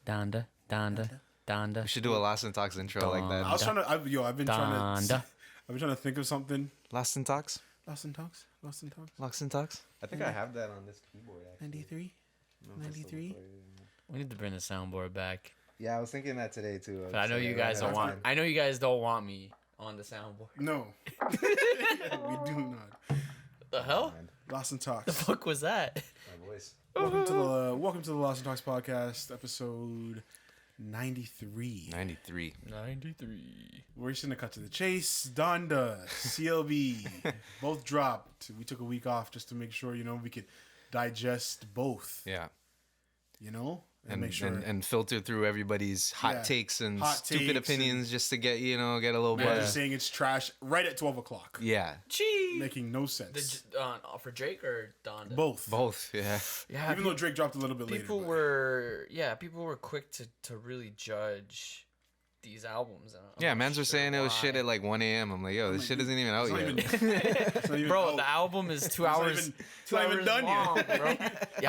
Donda, Donda, Donda. We should do a Lost and Talks intro like that. I was trying to. I've been trying to. Donda. I've been trying to think of something. Lost and Talks? Lost in Talks. Lost in Talks. Lost and Talks? I think I have that on this keyboard, actually. 93. 93. We need to bring the soundboard back. Yeah, I was thinking that today, too. But I know you guys don't want. I know you guys don't want me on the soundboard. No. We do not. The hell? Lost in The Talks. fuck was that? My voice. Welcome to the Lost in Talks podcast, episode 93. 93. 93. We're just gonna cut to the chase. Donda, CLB, both dropped. We took a week off just to make sure, we could digest both. Yeah. And make sure and filter through everybody's hot takes and stupid opinions just to get a little man, buzz. just saying it's trash right at 12 o'clock. Yeah. Gee. Making no sense. For Drake or Donda? Both. Yeah. Yeah. Even though Drake dropped a little bit later. People were quick to really judge these albums. Yeah, mans were saying it was shit at like 1 a.m. I'm like, yo, this shit isn't even out yet. Bro, the album is 2 hours. It's not even done long, yet. bro.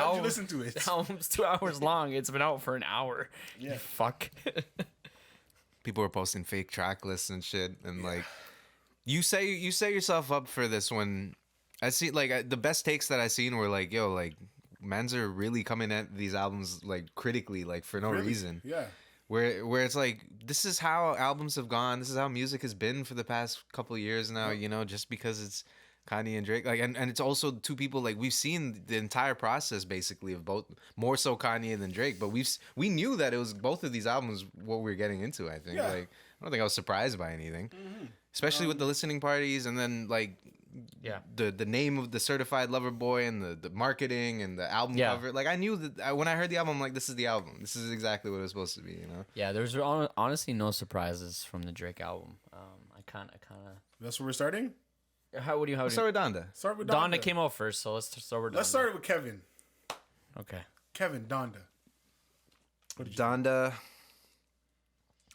How'd you listen to it? The album's 2 hours long. It's been out for an hour. Yeah. You fuck. People were posting fake track lists and shit, and like, you set yourself up for this when I see like the best takes that I seen were like, yo, like mans are really coming at these albums like critically, like for no reason. Yeah. Where it's like, this is how albums have gone. This is how music has been for the past couple of years now, just because it's Kanye and Drake. Like, and it's also two people, like, we've seen the entire process, basically, of both, more so Kanye than Drake. But we knew that it was both of these albums what we were getting into, I think. Yeah. Like, I don't think I was surprised by anything. Especially with the listening parties and then, like, the name of the Certified Lover Boy and the marketing and the album cover. Like, I knew that when I heard the album, I'm like, this is the album. This is exactly what it was supposed to be, Yeah, there's honestly no surprises from the Drake album. I kind of. That's where we're starting? Start with Donda. Start with Donda came out first, so let's start with Donda. Let's start with Kevin. Okay. Kevin, Donda. Donda.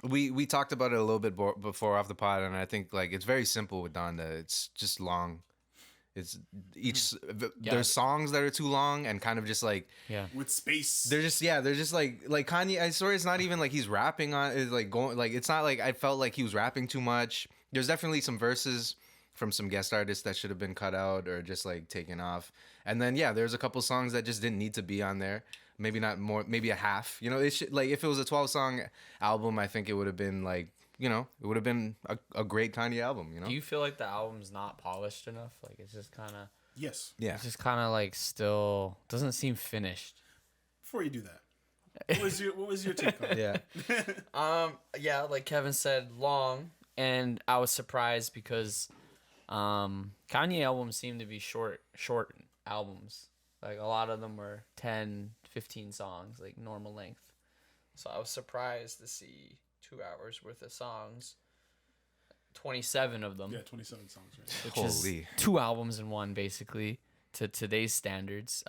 We talked about it a little bit before off the pod, and I think like it's very simple with Donda. It's just long. It's there's songs that are too long and kind of just like with space. They're just like Kanye. I swear it's not even like he's rapping on. It's like going like it's not like I felt like he was rapping too much. There's definitely some verses from some guest artists that should have been cut out or just like taken off. And then there's a couple songs that just didn't need to be on there. Maybe not more, maybe a half. It should, like if it was a 12-song album, I think it would have been like, it would have been a great Kanye album, Do you feel like the album's not polished enough? Like it's just kind of Yes. Yeah. It's just kind of like still doesn't seem finished. Before you do that, what was your take on it? Yeah, like Kevin said, long, and I was surprised because Kanye albums seem to be short albums. Like a lot of them were 10, 15 songs, like normal length. So I was surprised to see 2 hours worth of songs. 27 of them. Yeah, 27 songs, right? Which is 2 albums in one, basically, to today's standards.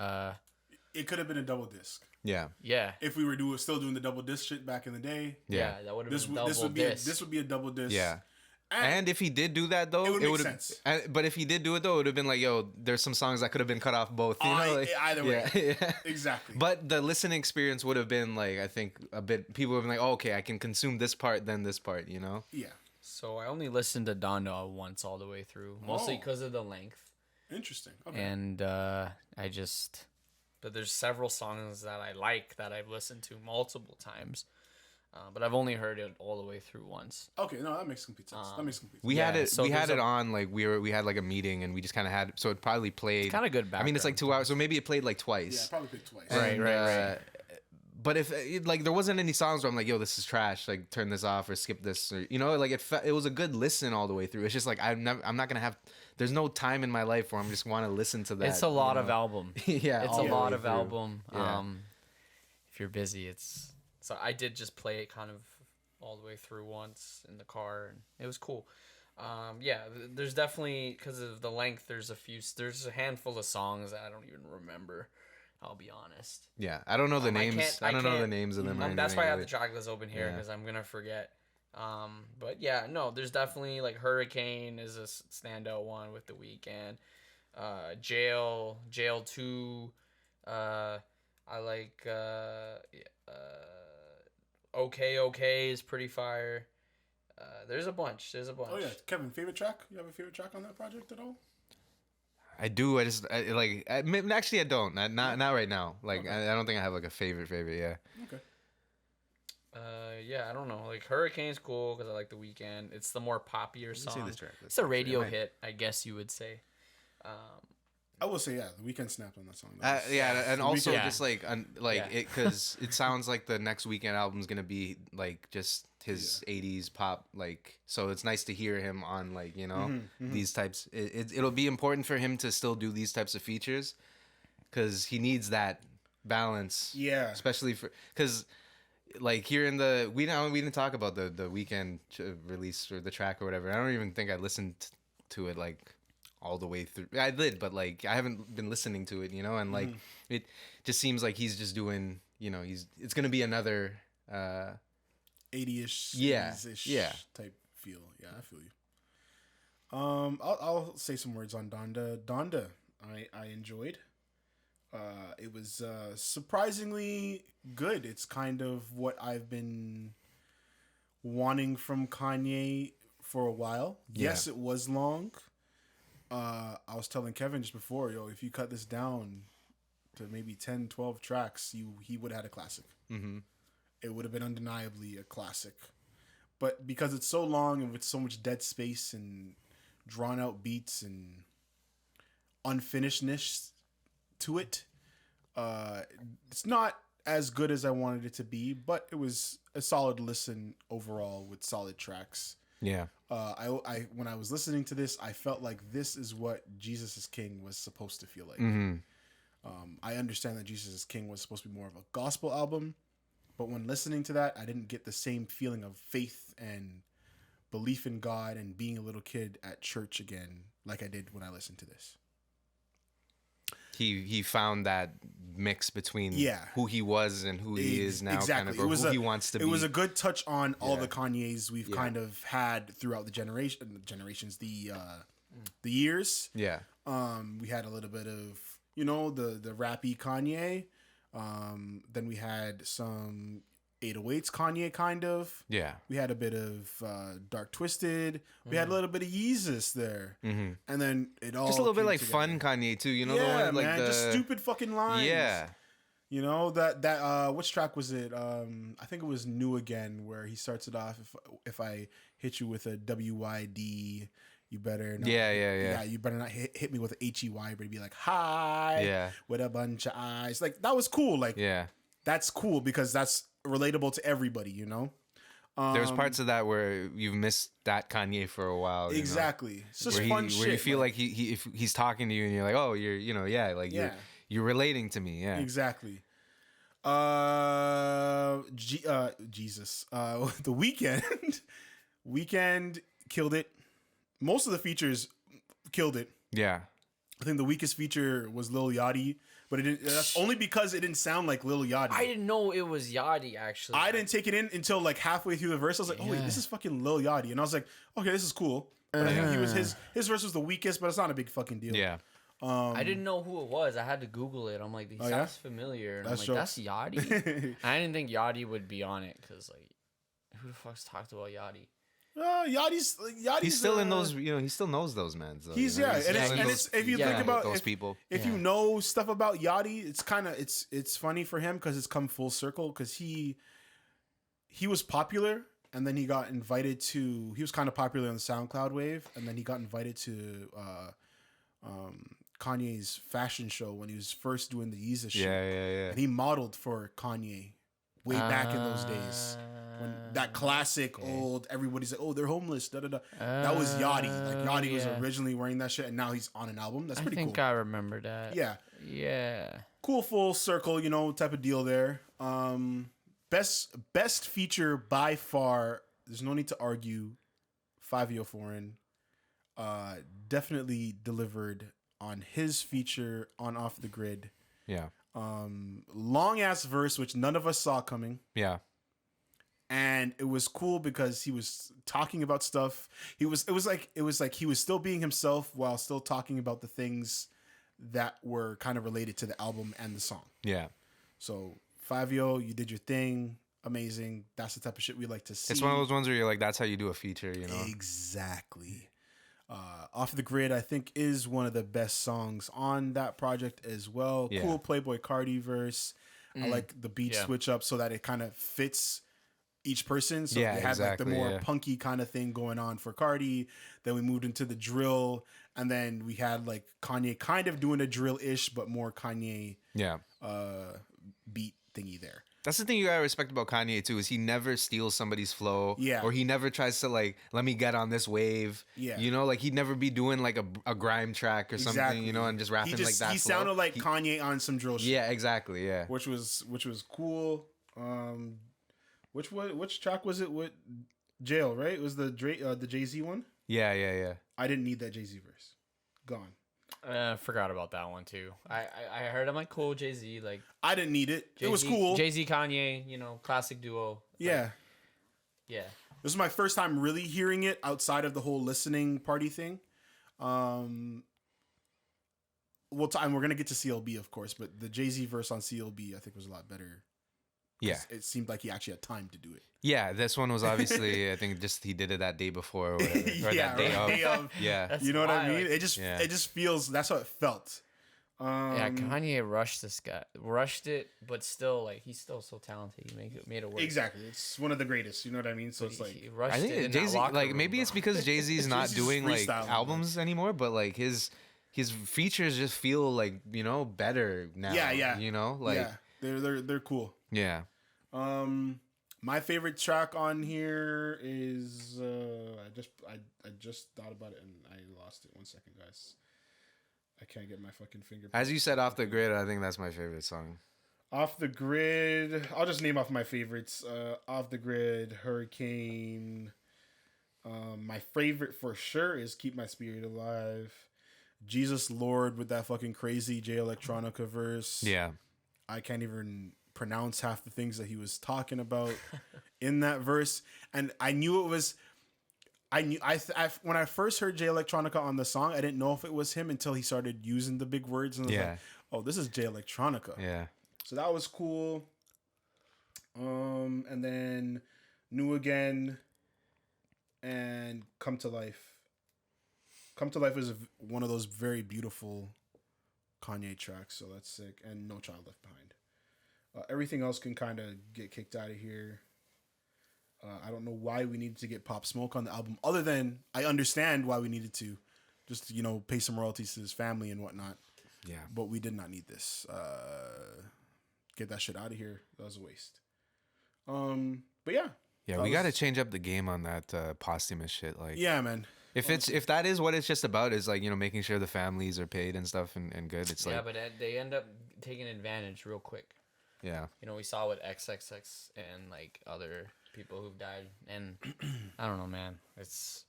It could have been a double disc. Yeah. Yeah. If we were still doing the double disc shit back in the day. Yeah, that would have been a double disc. This would be a double disc. Yeah. And if he did do that though, it would make sense. But if he did do it though, it would have been like, yo, there's some songs that could have been cut off both. Either way. Yeah. Exactly. But the listening experience would have been like, I think a bit. People would have been like, oh, okay, I can consume this part, then this part. Yeah. So I only listened to Donda once all the way through, mostly because of the length. Interesting. Okay. And but there's several songs that I like that I've listened to multiple times. But I've only heard it all the way through once. Okay, no, that makes complete sense. We had it on like we had like a meeting and we just kind of had so it probably played. It's kind of good background. I mean, it's like 2 hours, so maybe it played like twice. Yeah, probably played twice. Right. But if like there wasn't any songs where I'm like, yo, this is trash, like turn this off or skip this, or like it was a good listen all the way through. It's just like I'm not gonna have. There's no time in my life where I'm just want to listen to that. It's a lot of album. Yeah, it's a lot of album. Yeah. If you're busy, it's. So I did just play it kind of all the way through once in the car, and it was cool. There's definitely, because of the length, there's a handful of songs that I don't even remember. I'll be honest. Yeah, I don't know the names. I don't know the names of them. That's why I have the track list open here because I'm gonna forget. But yeah, no, there's definitely like Hurricane is a standout one with The Weeknd. Jail 2. I like Okay is pretty fire. There's a bunch. Oh yeah, Kevin, favorite track? You have a favorite track on that project at all? I do. Actually, I don't. Not right now. Like, okay. I don't think I have like a favorite. Yeah. Okay. Yeah, I don't know. Like Hurricane's cool because I like The Weeknd. It's the more poppier song. This track. It's a radio hit, I guess you would say. I will say, yeah, The Weeknd snapped on that song. Yeah, and also Weeknd. just like it, because it sounds like the next Weeknd album's gonna be like just his '80s pop, like, so it's nice to hear him on, like, you know, these types. It'll be important for him to still do these types of features because he needs that balance. Yeah, especially for because. Like here in the we didn't talk about the Weeknd release or the track or whatever. I don't even think I listened to it like all the way through. I did, but like I haven't been listening to it, you know, and like it just seems like he's just doing, you know, it's gonna be another 80ish, yeah, type feel. Yeah, I feel you. I'll say some words on Donda. Donda, I enjoyed. It was surprisingly good. It's kind of what I've been wanting from Kanye for a while. Yeah. Yes, it was long. I was telling Kevin just before, if you cut this down to maybe 10, 12 tracks, he would have had a classic. Mm-hmm. It would have been undeniably a classic. But because it's so long and with so much dead space and drawn out beats and unfinishedness to it, it's not as good as I wanted it to be, but it was a solid listen overall with solid tracks. Yeah. I when I was listening to this, I felt like this is what Jesus is King was supposed to feel like. I understand that Jesus is King was supposed to be more of a gospel album, but when listening to that, I didn't get the same feeling of faith and belief in God and being a little kid at church again like I did when I listened to this. He found that mix between who he was and who he is now, kind of, or who he wants to be. It was a good touch on all the Kanyes we've kind of had throughout the generations, the years. Yeah. We had a little bit of, the rappy Kanye. Then we had some 808s Kanye, kind of. Yeah. We had a bit of Dark Twisted. We had a little bit of Yeezus there. And then it all just a little bit like together. Fun Kanye too, the one, like man, just stupid fucking lines. Yeah. That which track was it? I think it was New Again, where he starts it off, if I hit you with a WYD, you better not. Yeah. You better not hit me with an HEY, but it'd be like, hi. Yeah. With a bunch of eyes. Like, that was cool. Like, yeah. That's cool because that's relatable to everybody, There's parts of that where you've missed that Kanye for a while. Exactly. It's just where fun shit. Where you feel like if he's talking to you and you're like, oh, you're relating to me. Yeah. Exactly. Jesus. The Weeknd killed it. Most of the features killed it. Yeah. I think the weakest feature was Lil Yachty, but that's only because it didn't sound like Lil Yachty. I didn't know it was Yachty, actually. I didn't take it in until like halfway through the verse. I was like, oh wait, this is fucking Lil Yachty. And I was like, okay, this is cool. But I think his verse was the weakest, but it's not a big fucking deal. Yeah. I didn't know who it was. I had to Google it. I'm like, he sounds familiar. And that's Yachty? I didn't think Yachty would be on it because, like, who the fuck's talked about Yachty? Yachty's he's still in those, he still knows those men. So, he's if you think about those people, if you know stuff about Yachty, it's kind of it's funny for him because it's come full circle because he was popular and then he got invited to. He was kind of popular on the SoundCloud wave, and then he got invited to Kanye's fashion show when he was first doing the Yeezus shit. Yeah. And he modeled for Kanye way back in those days. When that classic old, everybody's like, oh, they're homeless, da-da-da. That was Yachty. Like, Yachty was originally wearing that shit, and now he's on an album. That's pretty cool. I think I remember that. Yeah. Cool full circle, type of deal there. Best feature by far, there's no need to argue, 5 Foreign. Definitely delivered on his feature on Off the Grid. Yeah. Long ass verse, which none of us saw coming. Yeah. And it was cool because he was talking about stuff. It was like he was still being himself while still talking about the things that were kind of related to the album and the song. Yeah. So 5 you did your thing. amazing. That's the type of shit we like to see. It's one of those ones where you're like, that's how you do a feature, you know? Exactly. Off the Grid, I think, is one of the best songs on that project as well. Yeah. Cool Playboy Cardi verse. I like the beat switch up so that it kind of fits each person. So Yeah, they had like the exactly, more yeah. punky kind of thing going on for Cardi. Then we moved into the drill, and then we had like Kanye kind of doing a drill-ish, but more Kanye Yeah. beat thingy there. That's the thing you gotta respect about Kanye too, is he never steals somebody's flow. Yeah. Or he never tries to like, let me get on this wave. Yeah. You know, like he'd never be doing like a grime track or something, you know, and just rapping like that. He flow. sounded like Kanye on some drill shit. Yeah, exactly. Yeah. Which was cool. Which track was it with Jail, right? It was the Jay-Z one? Yeah. I didn't need that Jay-Z verse. Gone. Forgot about that one too. I heard. I'm like, cool, Jay-Z. Like, I didn't need it. Jay-Z, It was cool. Jay-Z, Kanye, you know, classic duo. Yeah. Yeah. This is my first time really hearing it outside of the whole listening party thing. And we're gonna get to CLB, of course, but the Jay-Z verse on CLB I think was a lot better. Yeah. It seemed like he actually had time to do it. Yeah, this one was obviously, I think just he did it that day before or whatever. Or Yeah, that day day of. of. Yeah. That's You know what I why, mean? like, It just feels, that's how it felt. yeah, Kanye rushed this guy. Rushed it, but still, like, he's still so talented. He made it work. Exactly. It's one of the greatest. You know what I mean? So it's like, He rushed I it in think that Jay-Z, locker like room, maybe bro. it's because Jay-Z's not Jay-Z's doing like freestyling, albums anymore, but like his features just feel like, you know, better now. Yeah. You know, like yeah, they're cool. yeah. My favorite track on here is I just thought about it and I lost it. 1 second, guys. I can't get my fucking finger. As you said, Off the Grid, I think that's my favorite song. Off the Grid. I'll just name off my favorites. Off the Grid, Hurricane. My favorite for sure is Keep My Spirit Alive. Jesus Lord with that fucking crazy J Electronica verse. Yeah. I can't even pronounce half the things that he was talking about in that verse, and I knew it was. I when I first heard Jay Electronica on the song, I didn't know if it was him until he started using the big words, and I was like, "Oh, this is Jay Electronica." Yeah. So that was cool. And then New Again and Come to Life. Come to Life is one of those very beautiful Kanye tracks, so that's sick. And No Child Left Behind. Everything else can kind of get kicked out of here. I don't know why we needed to get Pop Smoke on the album, other than I understand why we needed to, just to, pay some royalties to his family and whatnot. Yeah. But we did not need this. Get that shit out of here. That was a waste. But yeah. Yeah, we got to change up the game on that posthumous shit. Like, Yeah, man. if that is what it's just about, is like, making sure the families are paid and stuff and good. It's Yeah, like, but they end up taking advantage real quick. yeah. We saw with XXX and like other people who've died, and I don't know, man. It's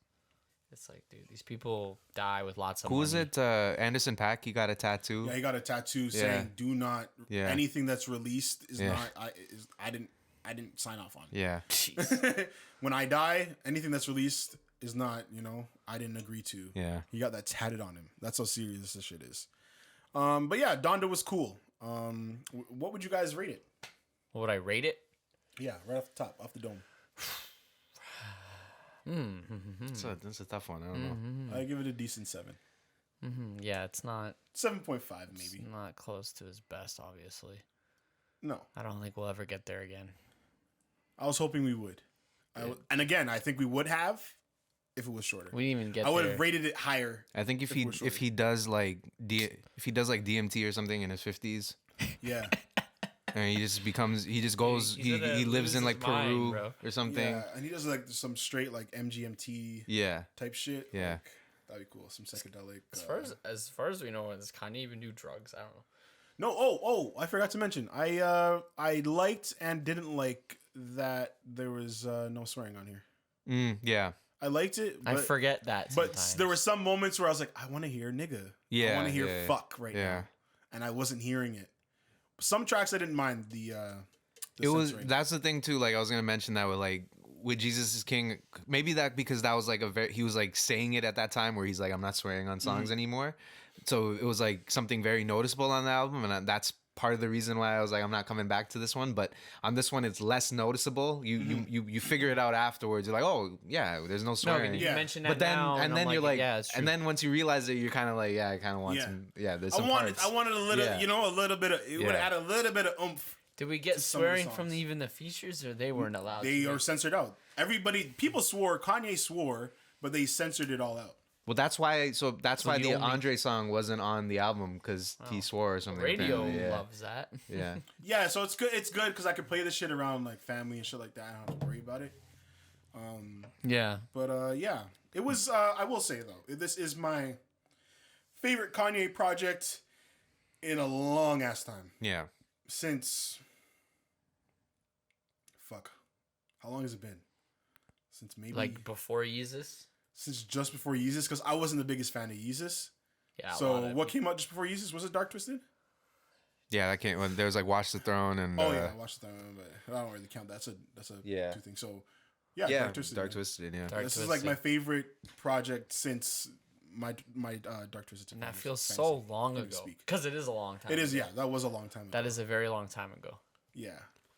like, dude, these people die with lots of Who money. was it? Anderson .Paak. He got a tattoo. Yeah, he got a tattoo saying, "Do not anything that's released is not. I didn't sign off on it. Yeah. Jeez. When I die, anything that's released is not. I didn't agree to. Yeah. He got that tatted on him. That's how serious this shit is. But yeah, Donda was cool. What would you guys rate it? What would I rate it? Yeah, right off the top, off the dome. That's a tough one. I don't know. I give it a decent 7. Yeah, it's not 7.5 maybe. not close to his best, obviously. No, I don't think we'll ever get there again. I was hoping we would. And again, I think we would have if it was shorter. We didn't even get I would there. have rated it higher. I think if he does like DMT or something in his 50s, Yeah. and he just goes He's gonna he lives in lose like his mind, Peru bro. or something. Yeah, and he does like some straight like MGMT Yeah. type shit. Yeah. Like, that'd be cool. Some psychedelic. As far as we know, does Kanye even do drugs? I don't know. No. Oh! I forgot to mention. I liked and didn't like that there was no swearing on here. Yeah. I liked it. But, I forget that. But Sometimes. there were some moments where I was like, I want to hear nigga. Yeah, I want to hear yeah, fuck right yeah. now, and I wasn't hearing it. Some tracks I didn't mind the It was censoring. that's the thing too. Like I was gonna mention that with Jesus is King. Maybe that because that was like he was like saying it at that time where he's like, I'm not swearing on songs anymore. So it was like something very noticeable on the album, and that's part of the reason why I was like, I'm not coming back to this one. But on this one, it's less noticeable. You figure it out afterwards. You're like, oh yeah, there's no No, swearing. you Yeah. mentioned that But then now, and I'm then you're like, yeah, it's true. and then once you realize it, you're kind of like, yeah, I kind of want Yeah. some. Yeah, there's I some wanted parts. a little, Yeah. a little bit of. It would Yeah. add a little bit of oomph. Did we get to some of the swearing from songs. even the features, or they weren't allowed? They to? are censored out. People swore. Kanye swore, but they censored it all out. Well, that's why. So that's why the the only- Andre song wasn't on the album because he swore or something. Radio apparently. Yeah. loves that. Yeah. Yeah, so it's good. It's good because I can play this shit around like family and shit like that. I don't have to worry about it. Yeah. But yeah, it was. I will say though, this is my favorite Kanye project in a long ass time Yeah. since. Fuck, how long has it been? Since maybe Like before Yeezus. since just before Yeezus, because I wasn't the biggest fan of Yeezus. Yeah. So what came out just before Yeezus? Was it Dark Twisted? Yeah, that came when there was like Watch the Throne and Oh yeah, I watched that one, but I don't really count. That's a Yeah. two thing. So yeah, yeah, Dark Twisted. Dark Twisted, yeah. Dark This is like Twisted. my favorite project since my Dark Twisted. And that Fantasy- feels Fantasy, so long to ago. speak. Because it is a long time. It is, ago. yeah. That was a long time ago. That is a very long time ago. Yeah.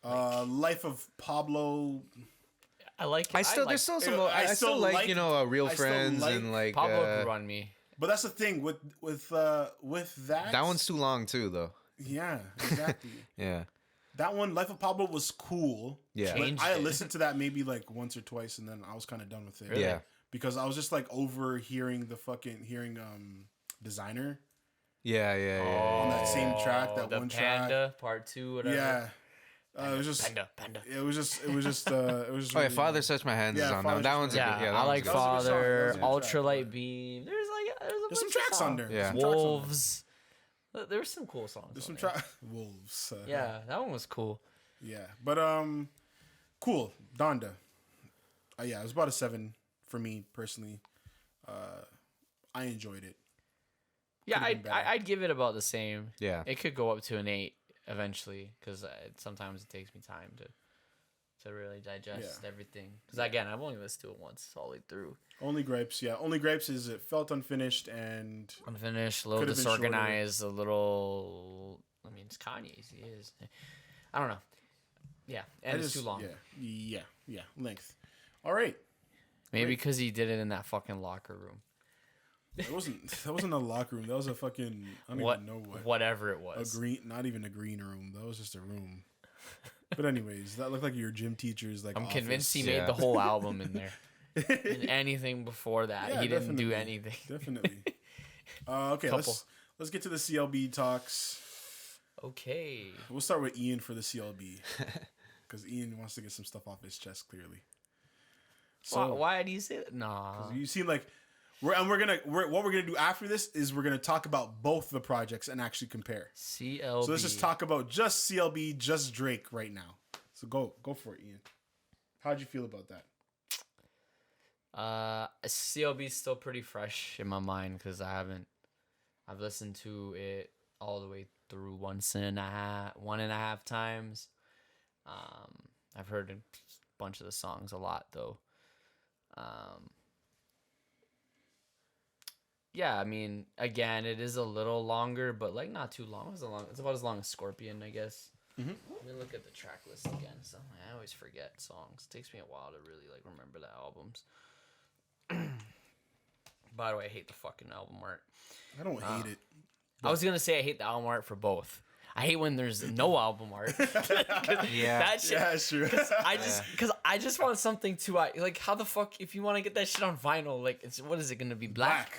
Life of Pablo. I like. I still like, there's still some I I still still like, like- you know, Real I still Friends like and like Pablo grew on me. But that's the thing with that. that one's too long too though. Yeah, exactly. Yeah. That one, Life of Pablo, was cool. Yeah. But Changed I it. listened to that maybe like once or twice, and then I was kind of done with it. Really? Yeah. Because I was just like overhearing Designer. Yeah, yeah, yeah. On that same track, that the one track. Panda Part 2, whatever. Yeah. It was just. Panda. It was just. It was just. It was just. Oh yeah, really- Father Touch My Hands is Yeah, on Father that. That Touch one's My a Yeah, good, yeah, that I one's like good. That was a good song. That Father, was a good track, Ultralight yeah. Beam. There's a There's bunch some of tracks on songs. there. Yeah. Some tracks on there. Wolves. There's some cool songs. There's on some there. track. Wolves. Yeah, that one was cool. Yeah, but cool. Donda. Yeah, it was about a 7 for me personally. I enjoyed it. Yeah, Could've been better. I'd give it about the same. Yeah. It could go up to an 8 eventually because sometimes it takes me time to really digest everything. Because again, I've only listened to it once all the way through. Only gripes, yeah. Only gripes is it felt unfinished and Unfinished, a little Could've been shorter. disorganized, a little. I mean, it's Kanye's. He is. I don't know. Yeah, and it's too long. Yeah. Length. All right. Maybe because he did it in that fucking locker room. That wasn't a locker room. That was a fucking. I don't even know what. Whatever it A was. green, not even a green room. That was just a room. But anyways, that looked like your gym teacher's like. I'm convinced he office. made Yeah. the whole album in there. And anything before that, Yeah, he didn't do definitely. anything. Definitely. Okay, Couple. let's get to the CLB talks. Okay. We'll start with Ian for the CLB because Ian wants to get some stuff off his chest clearly. So Why do you say that? Nah. you seem like what we're gonna do after this is we're gonna talk about both the projects and actually compare. CLB. So let's just talk about just CLB, just Drake right now. So go for it, Ian. How'd you feel about that? CLB is still pretty fresh in my mind because I've listened to it all the way through 1.5 times. I've heard a bunch of the songs a lot though. Yeah, I mean, again, it is a little longer, but like not too long. It's about as long as Scorpion, I guess. Let me look at the track list again. So I always forget songs. It takes me a while to really like remember the albums. By the way, I hate the fucking album art. I don't hate it. I was gonna say I hate the album art for both. I hate when there's no album art. Yeah. That shit. Yeah, sure. Because I just want something to like how the fuck if you want to get that shit on vinyl like what is it gonna be black?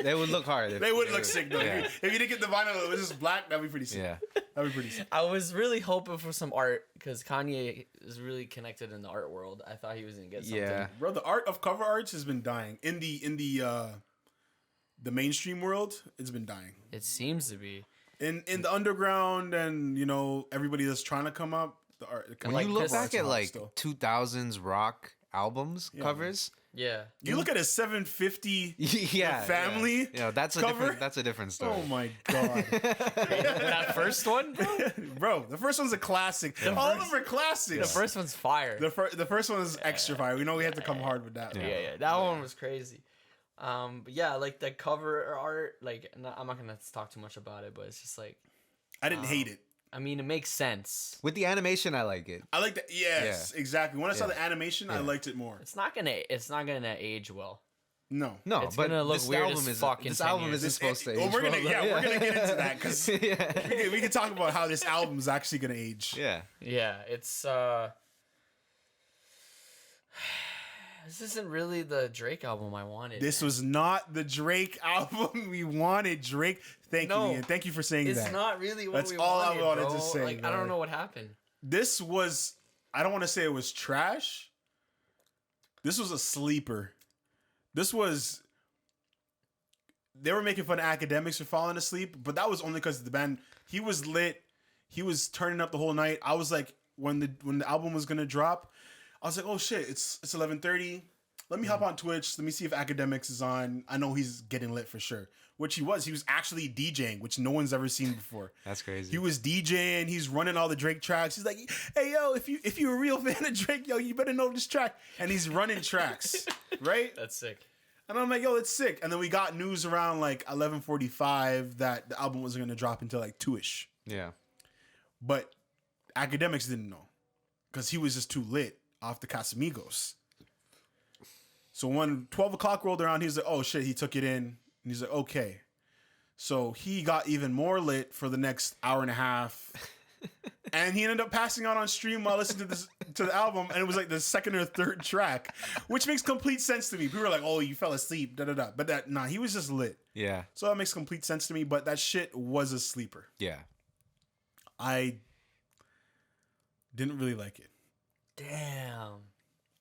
They would look hard. They would look sick though. Yeah. If you didn't get the vinyl, it was just black. That'd be pretty sick. Yeah. That'd be pretty sick. I was really hoping for some art because Kanye is really connected in the art world. I thought he was gonna get something. Yeah. Bro, the art of cover arts has been dying in the mainstream world. It's been dying It seems to be. in the underground, and you know everybody that's trying to come up. The art. When Like you look this- back at like still. 2000s rock albums covers, Yeah. You look at a 750 yeah, family yeah, that's a cover? different story. Oh my god, That first one, bro? bro! The first one's a classic. All of them are classics. The first one's fire. The first one is extra fire. We know we have to come hard with that. yeah, that one was crazy. But yeah, like the cover art, like I'm not gonna talk too much about it, but it's just like I didn't hate it. I mean, it makes sense. With the animation, I like it. I like that. Yes, exactly. When I saw the animation, I liked it more. It's not gonna age well. No. No, It's but gonna look this weird album as is fuck in this 10 album years. isn't supposed to age. We're gonna well, we're gonna get into that because yeah. we can talk about how this album's actually gonna age. Yeah. Yeah, it's this isn't really the Drake album I wanted. This was not the Drake album we wanted. Drake, thank you, Ian. Thank you for saying it's that. not really what That's we all I wanted, wanted bro. to say, Like, I man. don't know what happened. This was, I don't want to say it was trash. This was a sleeper. This was, they were making fun of academics for falling asleep, but that was only because the band, he was lit. He was turning up the whole night. I was like, when the album was gonna drop, I was like, oh shit, it's 11:30. Let me hop on Twitch. Let me see if Academics is on. I know he's getting lit for sure. Which he was. He was actually DJing, which no one's ever seen before. That's crazy. He was DJing. He's running all the Drake tracks. He's like, hey yo, if you're a real fan of Drake, yo, you better know this track. And he's running tracks, right? That's sick. And I'm like, yo, it's sick. And then we got news around like 11:45 that the album wasn't gonna drop until like 2ish. Yeah. But Academics didn't know because he was just too lit off the Casamigos. So when 12 o'clock rolled around, he was like, oh shit, he took it in. And he's like, okay. So he got even more lit for the next hour and a half. And he ended up passing out on stream while listening to the album. And it was like the second or third track, which makes complete sense to me. People were like, oh, you fell asleep, da da da. But he was just lit. Yeah. So that makes complete sense to me. But that shit was a sleeper. Yeah. I didn't really like it. Damn.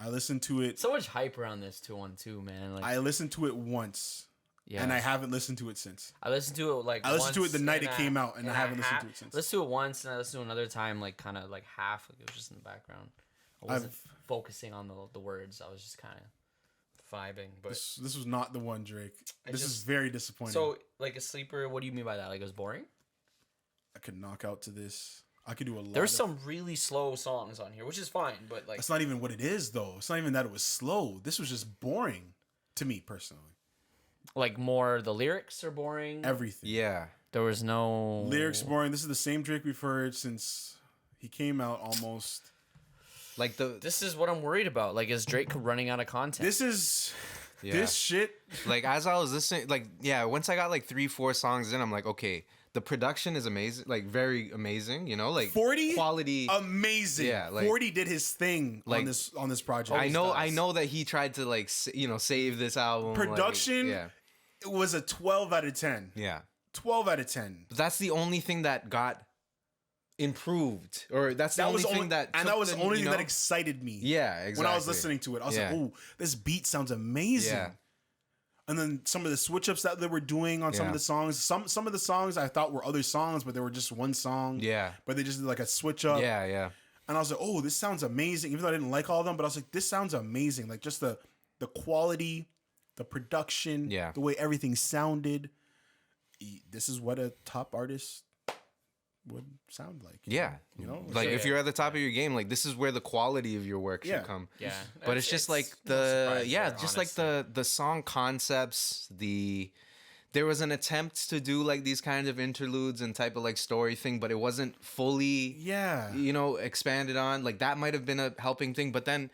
I listened to it. So much hype around this 212, man. Like, I listened to it once. yeah. And I haven't listened to it since. I listened to it like I listened to it the once night and it came out, and I haven't listened to it since. Listened to it once, and I listened to it another time, like kind of like half. Like it was just in the background. I wasn't focusing on the words. I was just kind of vibing. But This was not the one, Drake. This is just- very disappointing. so, like a sleeper. What do you mean by that? Like it was boring? I could knock out to this. I could do a lot. There's some really slow songs on here, which is fine. But like, That's not even what it is, though. It's not even that it was slow. This was just boring to me personally. like more the lyrics are boring. Everything. Yeah. There was no Lyrics boring. This is the same Drake we've heard since he came out almost. Like This is what I'm worried about. Like, is Drake running out of content? This is yeah. this shit. Like as I was listening, like yeah, once I got like 3-4 songs in, I'm like, okay, the production is amazing, like very amazing, you know, like 40 quality. Amazing. Yeah, like- 40 did his thing Like- on this project. I know styles. that he tried to like save this album. like, Production. yeah, It was a 12 out of 10. yeah. 12 out of 10. But that's the only thing that got improved, or that's the only thing that. and took that was the the, only you thing that know? excited me. Yeah, exactly. When I was listening to it, I was Yeah. like, "Oh, this beat sounds amazing." Yeah. And then some of the switch ups that they were doing on some Yeah. of the songs, some of the songs I thought were other songs, but they were just one song. Yeah, But they just did like a switch up. yeah, yeah. And I was like, "Oh, this sounds amazing." Even though I didn't like all of them, but I was like, "This sounds amazing." Like just the quality, the production, Yeah. the way everything sounded. This is what a top artist would sound like. Yeah, You know? like Yeah, if yeah. you're at the top of your game, like this is where the quality of your work Yeah. should come. Yeah, But it's just like just like the song concepts. There was an attempt to do like these kinds of interludes and type of like story thing, but it wasn't fully Yeah. expanded on. Like that might have been a helping thing, but then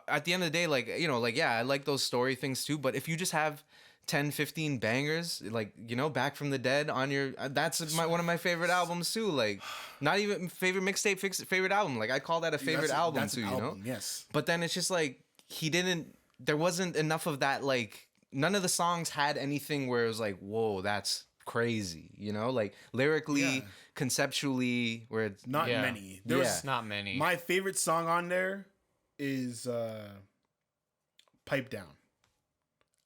at the end of the day, like I like those story things too. But if you just have 10-15 bangers, like Back from the Dead on your that's one of my favorite albums too. Like not even favorite mixtape, favorite album. Like I call that a favorite album That's too. an You know. album, yes. But then it's just like there wasn't enough of that. Like none of the songs had anything where it was like, whoa, that's crazy. Like lyrically, Yeah. conceptually, where it's Not Yeah. many. There Yeah. was not many. my favorite song on there is Pipe Down.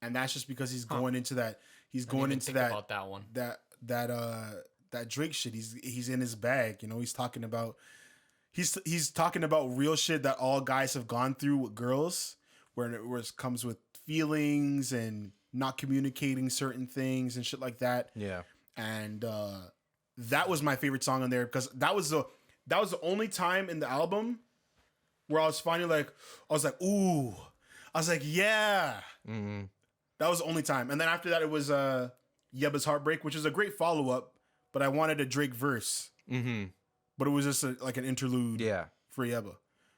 And that's just because he's going into that. He's I didn't going even into think that about that one. that Drake shit. He's in his bag. He's talking about he's talking about real shit that all guys have gone through with girls, where it comes with feelings and not communicating certain things and shit like that. yeah. And that was my favorite song on there because that was the only time in the album where I was finally ooh, I was like, yeah. Mm-hmm. That was the only time. And then after that, it was Yebba's Heartbreak, which is a great follow-up, but I wanted a Drake verse. Mm-hmm. but it was just like an interlude Yeah. for Yebba.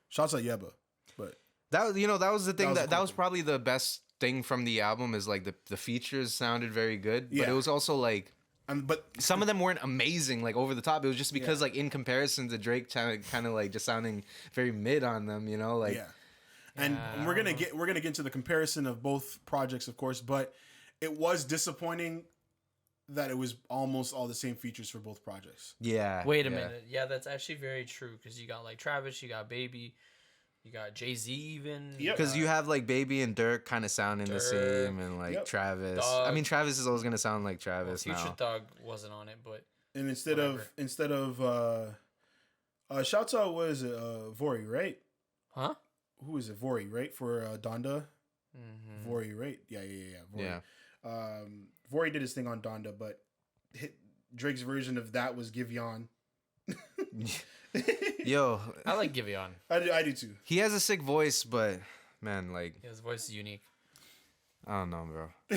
Shouts out Yebba, but That was, that was the thing That was a that cool was thing. probably the best thing from the album is like the features sounded very good, but Yeah. it was also like but some of them weren't amazing, like over the top. It was just because Yeah. like in comparison to Drake, kind of like just sounding very mid on them, like yeah, and Yeah, we're I gonna don't get into the comparison of both projects, of course, but it was disappointing that it was almost all the same features for both projects. yeah. Wait a yeah. minute. Yeah, that's actually very true because you got like Travis, you got Baby, you got Jay-Z even. Yep. Because you have like Baby and Dirk kind of sounding the Dirk, same, and like yep. Travis. Thug. I mean, Travis is always gonna sound like Well, Travis Future now. Thug wasn't on it, but And Whatever. instead of shouts out, what is it? Vori, right? huh? Who is it? Vori, right? For Donda. Mm-hmm. Vori, right? Yeah. Vori. Yeah. Vori did his thing on Donda, but Drake's version of that was Giveon. Yo, I like Giveon. I do too. he has a sick voice, but man, like His voice is unique. I don't know, bro. I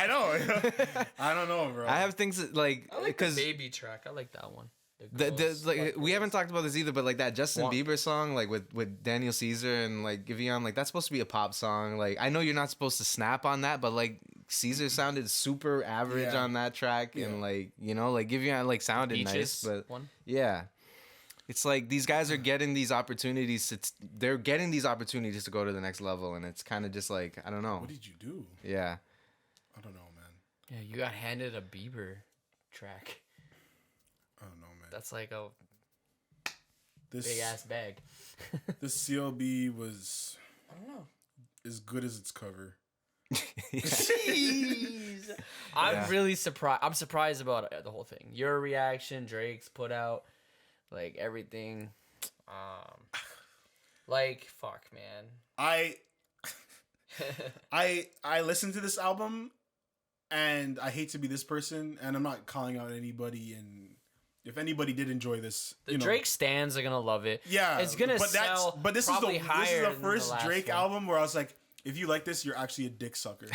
know. I don't know, bro. I have things that, like I like the because Baby track. I like that one. we haven't talked about this either, but like that Justin One- Bieber song, like with Daniel Caesar and like Giveon, like that's supposed to be a pop song. Like I know you're not supposed to snap on that, but like Caesar sounded super average Yeah. on that track, and like like Giveon like sounded nice, Peaches but one. yeah. It's like these guys are getting these opportunities they're getting these opportunities to go to the next level, and it's kind of just like I don't know. What did you do? Yeah. I don't know, man. Yeah, you got handed a Bieber track. I don't know, man. That's like a This big ass bag. this CLB was I don't know. as good as its cover. Jeez. I'm Yeah. really surprised. I'm surprised about the whole thing. Your reaction, Drake's put out, like everything. Like fuck, man. I listened to this album, and I hate to be this person, and I'm not calling out anybody. And if anybody did enjoy this, The Drake stands are gonna love it. yeah, it's gonna sell. But this probably is the higher than the first last Drake one. album where I was like, if you like this, you're actually a dick sucker.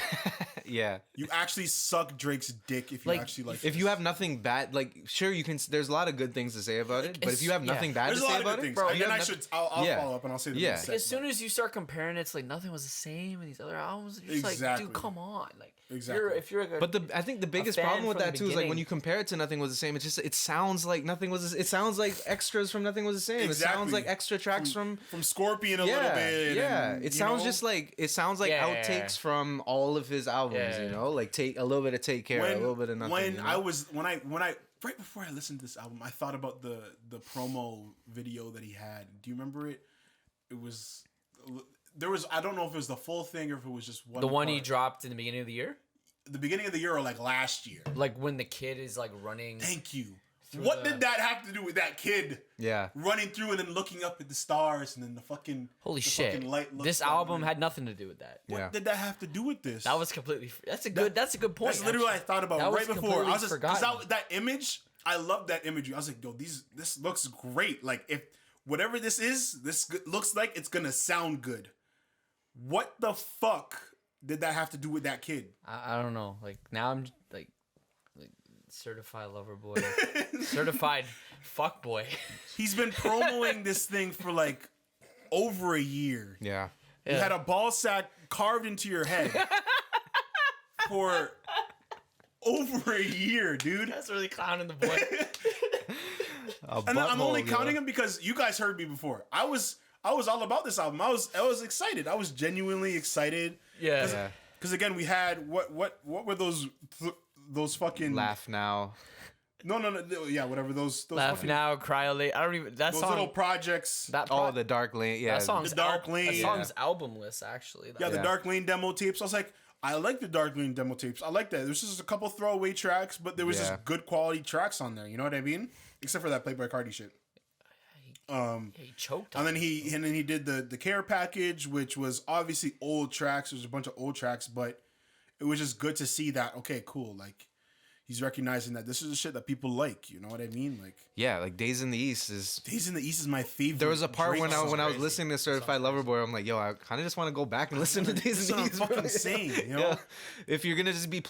Yeah. You actually suck Drake's dick if you Like, actually like. if you have nothing bad, like sure you can. There's a lot of good things to say about it, but if you have yeah. nothing bad there's to a say lot of about good it, things, bro, and you then have I'll Yeah. follow up and I'll say the Yeah. best As soon as you start comparing, it's like nothing was the same, and these other albums, you're just Exactly. like, dude, come on, like, Exactly. if you're like, But I think the biggest fan problem with from that the too is like when beginning. you compare it to Nothing Was the Same, it sounds like Nothing Was. It sounds like extras from Nothing Was the Same. It sounds Exactly. like extra tracks from. Scorpion a little bit. Yeah, and, it you sounds know, just like Yeah. outtakes from all of his albums. Yeah. Like take a little bit of Take Care, a little bit of Nothing. When you know? when I right before I listened to this album, I thought about the promo video that he had. Do you remember it? It was I don't know if it was the full thing or if it was just one. the one he part. dropped in the beginning of the year, The beginning of the year or like last year. like when the kid is like running. Thank you. Through What the- did that have to do with that kid yeah, running through and then looking up at the stars and then the fucking Holy the shit! fucking light looks This down album and- had nothing to do with that. What Yeah. did that have to do with this? That was completely. That's a good point. That's literally what I actually. thought about That right was before. I completely was just because forgotten. that image. I love that imagery. I was like, yo, this looks great. Like if whatever this is, looks like it's gonna sound good. What the fuck did that have to do with that kid? I don't know. Like now I'm like certified lover boy, certified fuck boy. He's been promoting this thing for like over a year. yeah. You had a ball sack carved into your head for over a year, dude. That's really clowning the boy. And I'm only counting him because you guys heard me before. I was all about this album. I was excited. I was genuinely excited. Yeah. Yeah. Because again, we had what were those fucking Laugh Now. No, yeah, whatever those Laugh fucking, now, cry late. I don't even. That those song. little projects. That Oh, the Dark Lane. Yeah. that song's The Dark Lane. That song's album list actually. Yeah, the Yeah. Dark Lane demo tapes. I was like, I like the Dark Lane demo tapes. I like that. There's just a couple throwaway tracks, but there was Yeah. just good quality tracks on there. You know what I mean? Except for that Playboy Cardi shit. Yeah, he choked. And On then he did the care package, which was obviously old tracks. There's a bunch of old tracks, but it was just good to see that. Okay, cool. Like he's recognizing that this is the shit that people like. You know what I mean? Like, Yeah, like Days in the East is. Days in the East is my favorite. There was a part Drake when song. I was listening to Certified Lover Boy, I'm like, yo, I kind of just want to go back and listen to Days in the That's East. what I'm bro. fucking saying, you know? Yeah. If you're gonna just be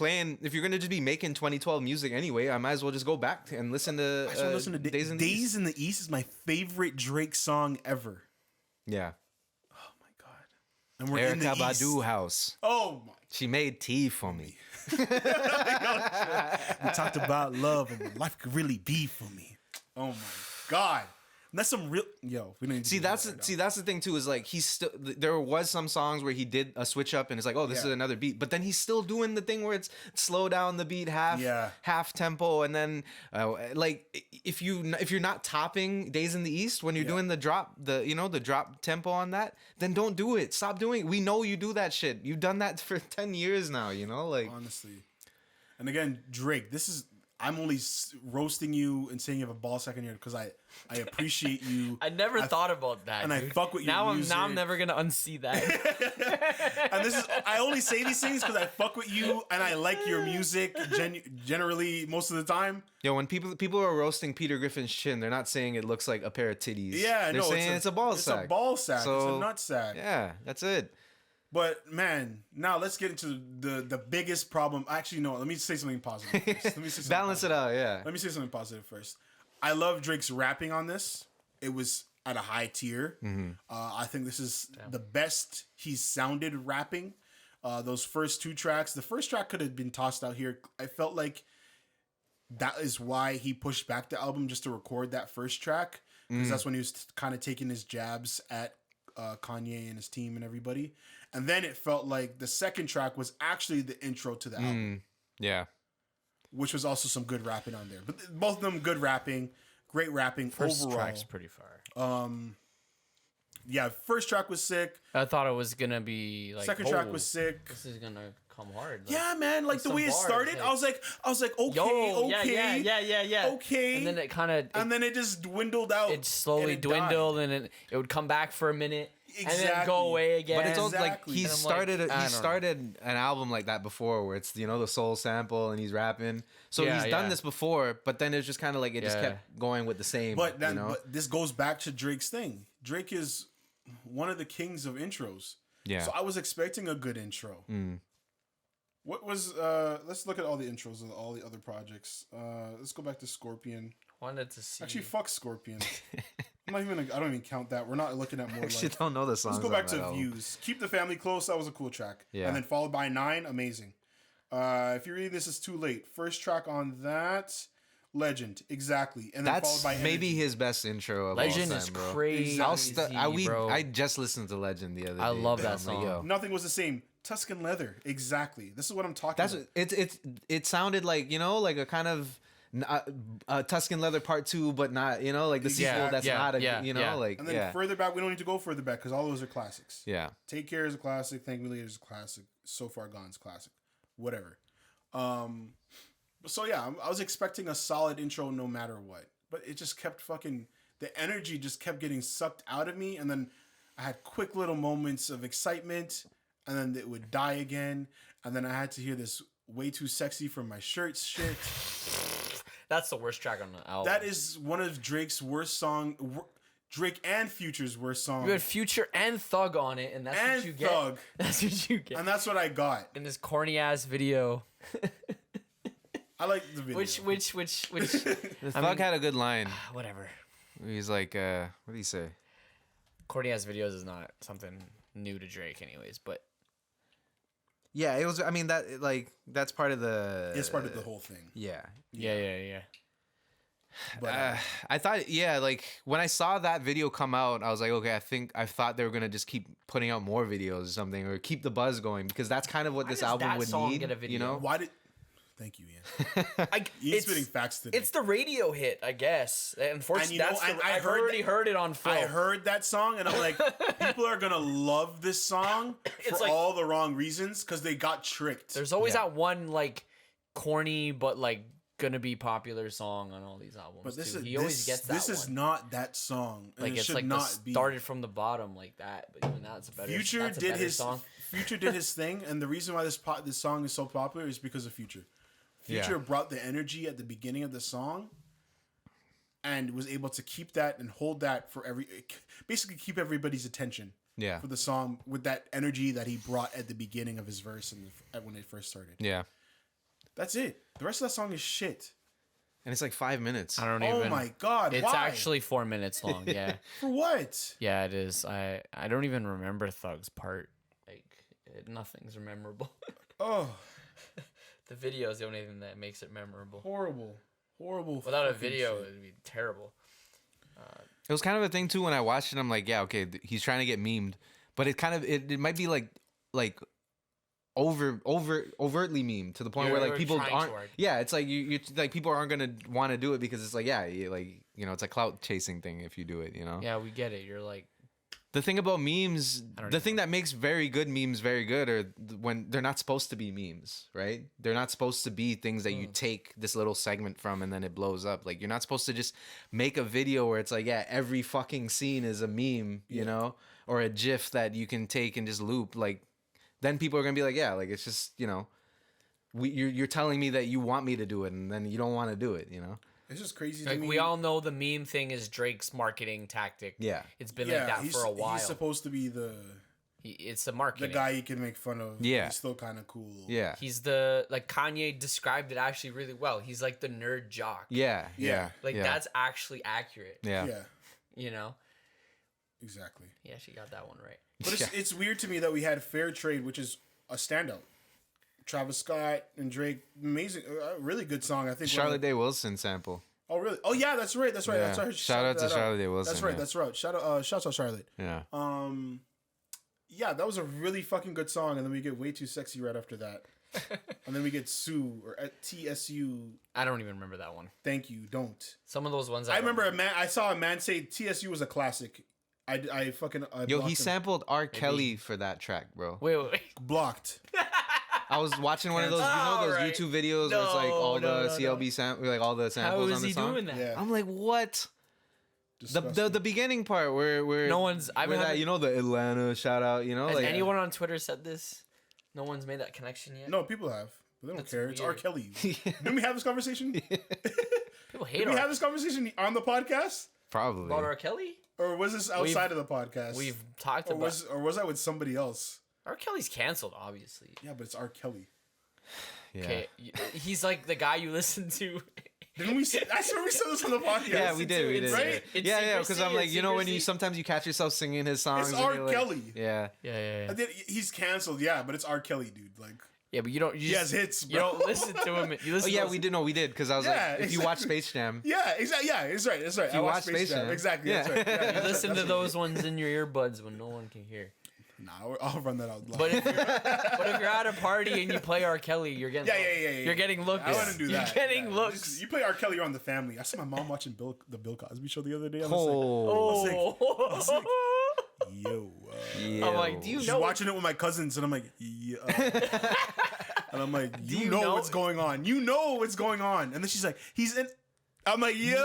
making 2012 music anyway, I might as well just go back and listen to. I still listen to Days in the East. in the East is my favorite Drake song ever. Yeah. Oh my god! And we're in the Erykah East. Badu house. Oh my! She made tea for me. We talked about love and what life could really be for me. Oh my god! And that's some real We don't need to do that right now. That's the thing too, is like he's still, there was some songs where he did a switch up and it's like, oh, this is another beat, but then he's still doing the thing where it's slow down the beat half tempo, and then like if you're not topping Days in the East when you're doing the drop tempo on that, then don't do it. Stop doing it. We know you do that shit. You've done that for 10 years now, like Honestly. And again, Drake, I'm only roasting you and saying you have a ball second here because I appreciate you. I never thought about that. And dude. I fuck with your now music. I'm never gonna unsee that. And I only say these things because I fuck with you and I like your music generally most of the time. yo, when people are roasting Peter Griffin's chin, they're not saying it looks like a pair of titties. Yeah, they're saying it's a ball sack. It's a ball sack. So, it's a nut sack. Yeah, that's it. But man, now let's get into the biggest problem. Actually, no. Let me say something positive first. Let me say something Balance positive. it out, yeah. Let me say something positive first. I love Drake's rapping on this. It was at a high tier. I think this is the best he's sounded rapping. Those first two tracks. The first track could have been tossed out here. I felt like that is why he pushed back the album just to record that first track. Because that's when he was kind of taking his jabs at Kanye and his team and everybody. And then it felt like the second track was actually the intro to the album. Yeah. Which was also some good rapping on there. But both of them good rapping, great rapping First overall. track's pretty far. Yeah, first track was sick. I thought it was gonna be like Second track was sick. This is gonna come hard. Like, Yeah, man, like the some way it bars, started, like- I was like, okay, yo, okay. yeah. Okay. And then it kind of And then it just dwindled out. it slowly and it dwindled, died. and it would come back for a minute, and then Exactly. go away again. But it's also like Exactly. he And I'm like, started I don't know. started an album like that before, where it's the soul sample and he's rapping. So Yeah, he's done yeah. this before, but then it's just kind of like it just Yeah. kept going with the same. But then you know? but this goes back to Drake's thing. Drake is one of the kings of intros. Yeah. So I was expecting a good intro. What was let's look at all the intros of all the other projects. Let's go back to Scorpion. wanted to see. Actually, fuck Scorpion. I don't even count that. We're not looking at more I actually like. don't know the songs. Let's go on back that to album. Views. Keep the Family Close. That was a cool track. Yeah. And then followed by 9. Amazing. If you're reading this, is too late. First track on that. Legend. Exactly. And then That's followed by maybe Energy. his best intro of Legend all is time, bro. crazy. Bro. I just listened to Legend the other day. I love bro. that I'm like, song. yo. Nothing was the same. Tuscan Leather. Exactly. This is what I'm talking That's about. it sounded like like a kind of Tuscan Leather Part 2, but not like the sequel. Yeah, That's yeah, not a yeah, yeah. like And then further back, we don't need to go further back because all those are classics. yeah. Take Care is a classic. Thank Me Later is a classic. So Far Gone is a classic. Whatever. So yeah, I was expecting a solid intro no matter what, but it just kept the energy just kept getting sucked out of me, and then I had quick little moments of excitement, and then it would die again, and then I had to hear this "Way Too Sexy" from my shirts shit. That's the worst track on the album. That is one of Drake's worst song. Drake and Future's worst song. You had Future and Thug on it, and that's And what you get. Thug. That's what you get. And that's what I got. In this corny ass video. I like the video. Which The Thug had a good line. whatever. He's like, what did he say? Corny ass videos is not something new to Drake, anyways. But Yeah, it was. I mean, that's part of the. It's part of the whole thing. Yeah. yeah. But I thought, like when I saw that video come out, I was like, okay, I thought they were gonna just keep putting out more videos or something, or keep the buzz going, because that's kind of what this does album that would song need. get a video? why did? Thank you, Ian. He's spitting facts today. It's the radio hit, I guess. Unfortunately, And you know, I've already heard it on film. I heard that song and I'm like, people are gonna love this song for like- all the wrong reasons because they got tricked. There's always that one like corny but like gonna be popular song on all these albums. But this too. is He always gets that This is one. not that song. And Like it it's should like not be. started from the bottom like that. But even that's a better. Future that's a did better his song. Future did his thing, and the reason why this song is so popular is because of Future. Future brought the energy at the beginning of the song, and was able to keep that and hold that for basically keep everybody's attention. Yeah. For the song with that energy that he brought at the beginning of his verse and when it first started. Yeah. That's it. The rest of that song is shit. And it's like 5 minutes. I don't even. Oh my god! It's why? actually 4 minutes long. Yeah. For what? Yeah, it is. I don't even remember Thug's part. Like nothing's memorable. Oh, The video is the only thing that makes it memorable. horrible. Without a fucking video, shit. it'd be terrible. It was kind of a thing too when I watched it. I'm like, yeah, okay, he's trying to get memed, but it kind of it might be like overtly memed to the point where like You're people trying aren't. too hard. Yeah, it's like you like people aren't gonna want to do it because it's like like it's a clout chasing thing if you do it. Yeah, we get it. You're like, The thing about memes, I don't the know. thing that makes very good memes very good are when they're not supposed to be memes, right? They're not supposed to be things that you take this little segment from and then it blows up. Like, you're not supposed to just make a video where it's like, yeah, every fucking scene is a meme, you know, or a GIF that you can take and just loop. Like, then people are gonna be like, yeah, like it's just, you're telling me that you want me to do it, and then you don't want to do it, It's just crazy to like me. we all know the meme thing is Drake's marketing tactic. Yeah. It's been like that for a while. He's supposed to be It's the the marketing. guy you can make fun of. Yeah. He's still kind of cool. Yeah. He's like Kanye described it actually really well. He's like the nerd jock. Yeah. Yeah. Like yeah. that's actually accurate. Yeah. Yeah. You know? Exactly. Yeah, she got that one right. But it's weird to me that we had Fair Trade, which is a standout. Travis Scott and Drake, amazing, really good song. I think Charlotte Day Wilson sample. Oh really? Oh yeah, that's right. That's right. Yeah. That's right. Shout out to Charlotte Day Wilson. That's right. yeah. That's right. Shout out Charlotte. Yeah. Yeah, that was a really fucking good song, and then we get Way Too Sexy right after that, and then we get Sue or TSU. I don't even remember that one. Thank you. Don't. Some of those ones I remember a man. I saw a man say TSU was a classic. I Yo, blocked he him. sampled R. Kelly for that track, bro. Wait. blocked. I was watching one of those, those Alright. YouTube videos where it's like all No, the no, CLB like all the How samples is on the he song. doing that? Yeah. I'm like, what? Disgusting. The beginning part where No one's. I where haven't. that the Atlanta shout out, Has like anyone on Twitter said this? No one's made that connection yet. No, people have. But they don't That's care. It's R. weird. Kelly. Didn't we have this conversation? People hate Did we R. have this conversation on the podcast? probably. about R. Kelly. Or was this outside of the podcast? We've talked or about. was I with somebody else? R. Kelly's canceled, obviously. Yeah, but it's R. Kelly. Yeah. Okay, he's like the guy you listen to. Didn't we say? I swear we said this on the podcast. Yeah, we did. We did. Right? It's Yeah, because secrecy, I'm like, it's when secrecy. sometimes you catch yourself singing his songs. It's and R. you're like- Kelly. Yeah. Yeah. He's canceled. Yeah, but it's R. Kelly, dude. Like Yeah, but you don't. You he has just, hits. You Bro. don't listen to him. You Oh listen. yeah, to we did. No, we did. Because I was Yeah, like, if you exactly. watch Space Jam, Yeah, exactly. Yeah, it's right. That's right. I you watched watch Space Jam. Exactly. Yeah. That's right. Yeah, You that's listen right. to those ones in your earbuds when no one can hear. Nah, I'll run that out loud. But if you're at a party and you play R. Kelly, you're getting Yeah. You're getting looks. I wouldn't do that. You're getting Yeah. looks. You play R. Kelly, you're on the family. I saw my mom watching the Bill Cosby show the other day. I'm oh, Oh. like, yo. yeah. I'm like, do you She's know? watching it with my cousins, and I'm like, yeah. And I'm like, you you know know- what's going on. You know what's going on. And then she's like, he's in. I'm like, yo.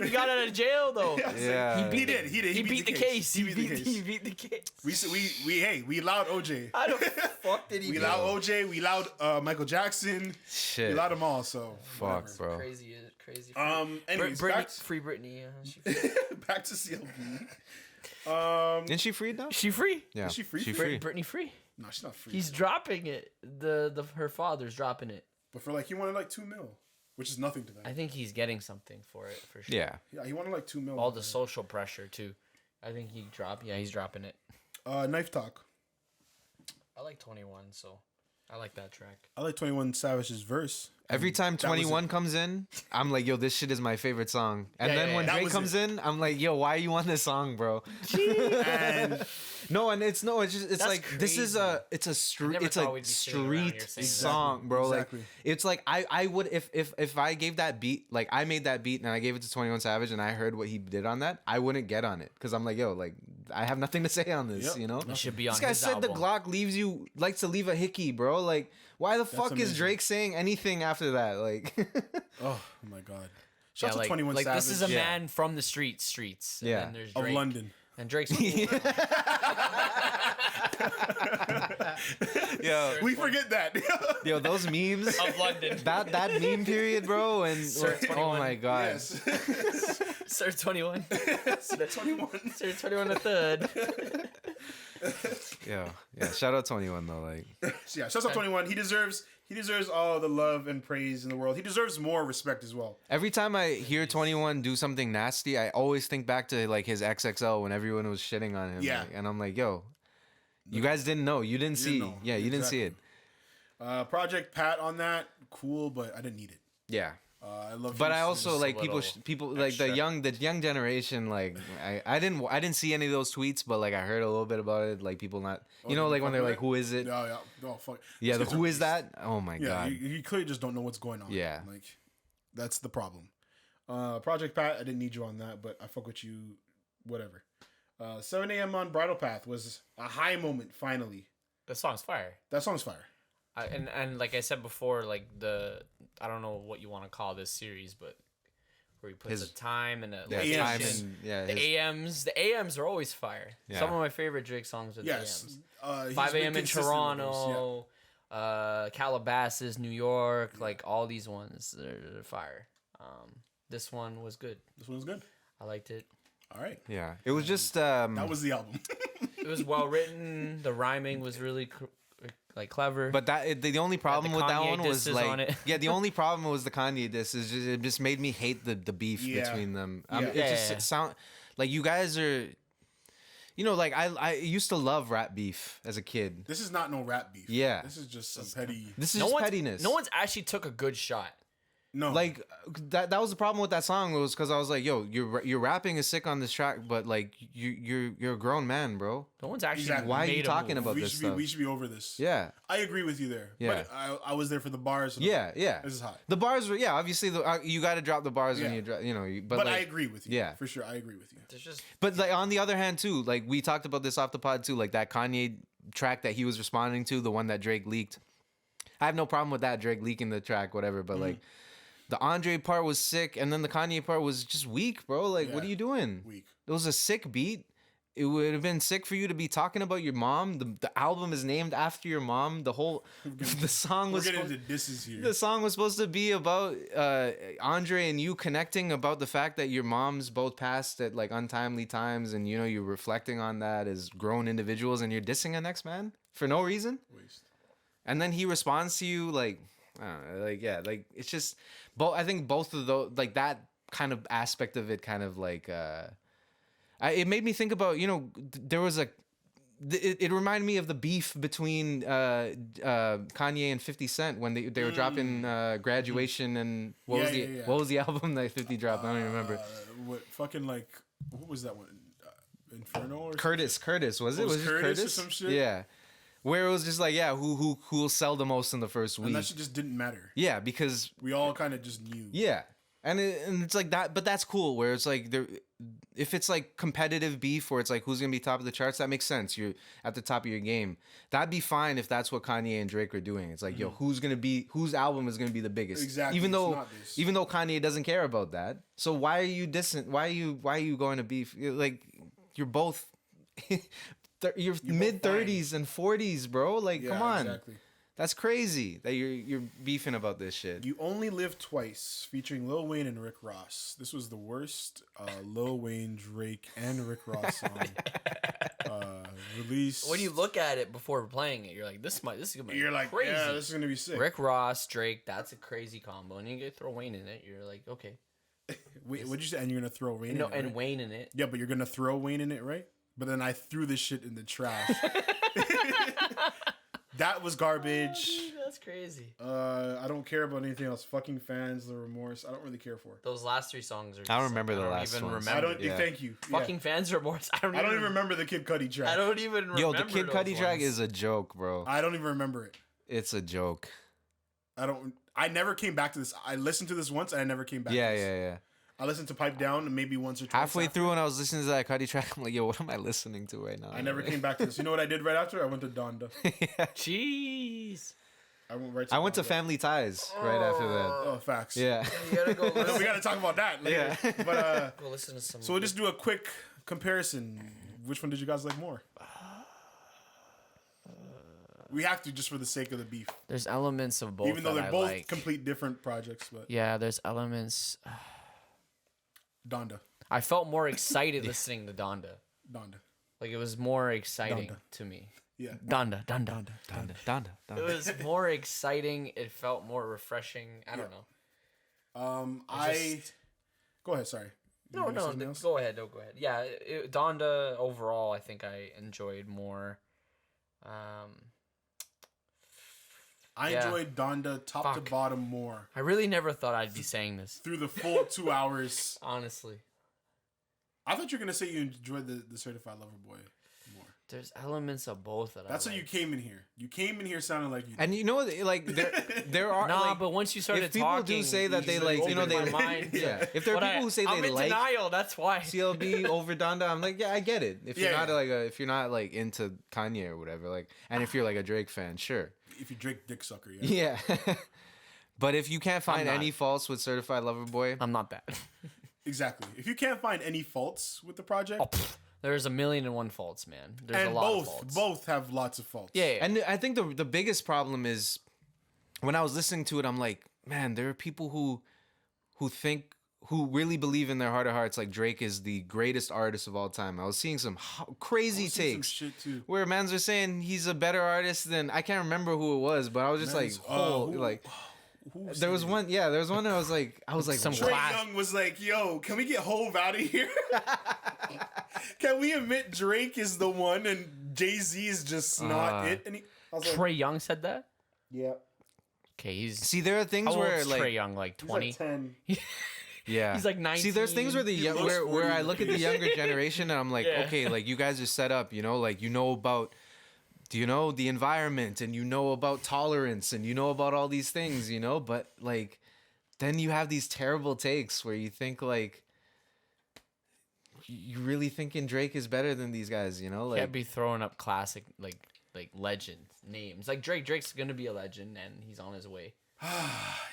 He got out of jail though. Yeah. He did. He beat the case. He the beat the case. We allowed OJ. How the fuck did he? We do allowed OJ. We allowed Michael Jackson. We Shit. allowed them all. So Fuck, whatever. bro. Crazy. Anyways, Free Britney. back to CLB. Isn't she freed now? She free. Yeah. Is she free? She Free? free. Britney free. No, she's not free. He's dropping it. Her father's dropping it. But for he wanted like $2 million, which is nothing to them. I think he's getting something for it for sure. Yeah. Yeah, he wanted like $2 million. All the social pressure too. I think he's dropping it. Knife Talk. I like 21, so I like that track. I like 21 Savage's verse. Every time That was 21 comes in, I'm like, yo, this shit is my favorite song. And Yeah, then yeah, when yeah. That Drake was comes it. in, I'm like, yo, why you on this song, bro? And It's just That's like this is crazy. it's a street never it's thought a we'd be sitting around here street saying that. song, bro. Exactly. Like it's like I would if I gave that beat, like I made that beat and I gave it to 21 Savage and I heard what he did on that, I wouldn't get on it because I'm like, yo, like I have nothing to say on this, Yep. you know. It should be on This guy his said album. the Glock likes to leave a hickey, bro. Like why the fuck is amazing. Drake saying anything after that? Like oh my god. Shout out like, to 21 like Savage this is a Yeah. man from the streets. And Yeah. then there's of Drake. London. And Drake's cool. Yo, We forget that. yo, those memes Of London. that meme period, bro, and Sir, oh my god, Yes. Sir 21. Sir 21. Sir 21 the third. yeah, shout out 21 though, like Yeah, shouts out 21. He deserves all the love and praise in the world. He deserves more respect as well. every time I hear 21 do something nasty, I always think back to like his XXL when everyone was shitting on him. Yeah. Like, and I'm like, yo, you guys didn't know. You didn't see. know. Yeah, you didn't see it. Project Pat on that, cool, but I didn't need it. Yeah. I love. But I Houston's- also like little people like the extra. young generation. Like I didn't see any of those tweets, but like I heard a little bit about it. Like people not, you know, like when they're like, who is it? Yeah, oh fuck. Yeah, Those the kids are who is beasts. that? Oh my Yeah, god. you clearly just don't know what's going on. Yeah. Like that's the problem. Project Pat, I didn't need you on that, but I fuck with you. Whatever. 7 a.m. on Bridal Path was a high moment. Finally, The song's fire. that song's fire. And like I said before, like I don't know what you want to call this series, but where he puts His- the time and the Yeah, AMs. time location. and yeah, The his- AMs are always fire. Yeah. Some of my favorite Drake songs are the Yes. AMs. He's 5 been a.m. in consistent with those, Toronto, Calabasas, New York, like all these ones, they're fire. This one was good. This one was good. I liked it. All right. yeah. It was just That was the album. It was well written. The rhyming was really like clever. But the only problem with that Kanye one was disses like on it. yeah, the only problem was the Kanye diss is just, it just made me hate the beef Yeah. between them. Yeah. It Yeah, just yeah. sound like you guys are, you know, like I used to love rap beef as a kid. This is not no rap beef. Yeah. This is just some petty. This is no just one's, pettiness. no one's actually took a good shot. No. Like that was the problem with that song was because I was like, yo, your rapping is sick on this track, but like you're a grown man, bro. No one's actually. Exactly. Why are you made a talking move. about we this should stuff? be over this. Yeah. I agree with you there. Yeah. But I was there for the bars. And Yeah, yeah. This is hot. The bars were obviously you got to drop the bars when Yeah. you drop, you know. But But like, I agree with you. yeah. For sure. I agree with you. There's just But like on the other hand too, like we talked about this off the pod too, like that Kanye track that he was responding to, the one that Drake leaked. I have no problem with that, Drake leaking the track, whatever. But like the Andre part was sick, and then the Kanye part was just weak, bro. Like, what are Yeah. you doing? Weak. It was a sick beat. It would have been sick for you to be talking about your mom. The album is named after your mom. The whole the song We're was getting supposed, into disses here. the song was supposed to be about Andre and you connecting about the fact that your moms both passed at like untimely times, and you know you're reflecting on that as grown individuals, and you're dissing a next man for no reason. Waste. And then he responds to you like, I don't know, like yeah, like it's just both. I think both of those, like that kind of aspect of it, kind of like it made me think about, you know, there was it reminded me of the beef between Kanye and 50 Cent when they were dropping Graduation and what was Yeah. what was the album that 50 dropped? I don't even remember. What fucking like? What was that one? Inferno or Curtis was it? was Was it Curtis or Curtis? some shit? Yeah, where it was just like yeah, who'll sell the most in the first And week? that shit just didn't matter. Yeah, because We all kind of just knew. yeah, and it's like that, but that's cool. Where it's like there, if it's like competitive beef, where it's like who's gonna be top of the charts, that makes sense. You're at the top of your game. That'd be fine if that's what Kanye and Drake are doing. It's like yo, whose album is gonna be the biggest? Exactly, Even it's though not this. even though Kanye doesn't care about that. So why are you dissing? Why are you going to beef? Like you're both. You're mid 30s and 40s, bro. Like, Yeah, come on, exactly. that's crazy that you're beefing about this shit. You Only Live Twice, featuring Lil Wayne and Rick Ross. This was the worst Lil Wayne, Drake, and Rick Ross song released. when you look at it before playing it, you're like, this is gonna be you're like, crazy. yeah, this is gonna be sick. Rick Ross, Drake, that's a crazy combo. And you get throw Wayne in it, you're like, okay. Wait, what'd you say? And you're gonna throw Wayne No, in it, and right? Wayne in it. Yeah, but you're gonna throw Wayne in it, right? But then I threw this shit in the trash. That was garbage. That's crazy. I don't care about anything else. Fucking fans, the remorse. I don't really care for. Those last three songs are. Just, I don't remember the last even ones. remember. I don't. Yeah. Thank you. Yeah. Fucking fans remorse. I don't I don't even remember the Kid Cudi track. I don't even remember. Yo, the Kid those Cudi track ones. is a joke, bro. I don't even remember it. It's a joke. I never came back to this. I listened to this once and I never came back. Yeah, to this. yeah. I listened to Pipe Down maybe once or twice. Halfway after. through when I was listening to that Cudi track, I'm like, yo, what am I listening to right now? I never came back to this. You know what I did right after? I went to Donda. Jeez. I went right. To I went to Donda. Family Ties right after that. Oh, facts. Yeah. You gotta go listen. We got to talk about that later. Yeah. But Go listen to some. so we'll just do a quick comparison, which one did you guys like more? We have to just for the sake of the beef, There's elements of both. even though that they're I both like. complete different projects. But Yeah, there's elements. Donda, I felt more excited listening to Donda. Donda, Like it was more exciting Donda. to me. yeah. Donda, Donda. Donda. It was more exciting. It felt more refreshing. I don't know. Go ahead. Sorry. You No, gonna say no. something else? Go ahead. No, go ahead. Yeah, Donda overall, I think I enjoyed more. I Yeah. enjoyed Donda top to Fuck. bottom more I really never thought I'd be saying this. through the full 2 hours. Honestly, I thought you were gonna say you enjoyed the Certified Lover Boy more. there's elements of both that That's I how you like. came in here. You came in here sounding like you. And you know what? Like there are Nah, like, but once you started if people talking, do say that they like, you know, opened they my mind. yeah. If there are But people who say I'm they in like denial. That's why. CLB over Donda, I'm like, yeah, I get it. If you're Yeah, not yeah. like if you're not like into Kanye or whatever, like, and if you're like a Drake fan, sure, If you drink dick sucker, yeah. yeah. But if you can't find not. any faults with Certified Lover Boy, I'm not that. Exactly. If you can't find any faults with the project, There's a million and one faults, man. There's and a lot of faults. both have lots of faults. Yeah, yeah. and I think the biggest problem is when I was listening to it, I'm like, man, there are people who really believe in their heart of hearts like Drake is the greatest artist of all time. I was seeing some crazy I've seen some takes shit too. where mans are saying he's a better artist than I can't remember who it was, but I was just Man's- like, oh, like Who there said was it? one, yeah, there was one. I was like, Some Trey class- Young was like, "Yo, can we get Hove out of here? Can we admit Drake is the one and Jay Z is just not it?" And I was like, Trey Young said that. "Yeah, Okay, he's see, there are things how where old's like Trey Young, like he's 20. like 10." yeah, He's like 19. See, there's things where He looks where 40 I look at the younger generation and I'm like, Yeah. okay, like you guys are set up, you know, like you know about, do you know the environment and you know about tolerance and you know about all these things, you know, but like then you have these terrible takes where you think like you really thinking Drake is better than these guys, you know, like Can't be throwing up classic like legend names. Like Drake's gonna be a legend and he's on his way.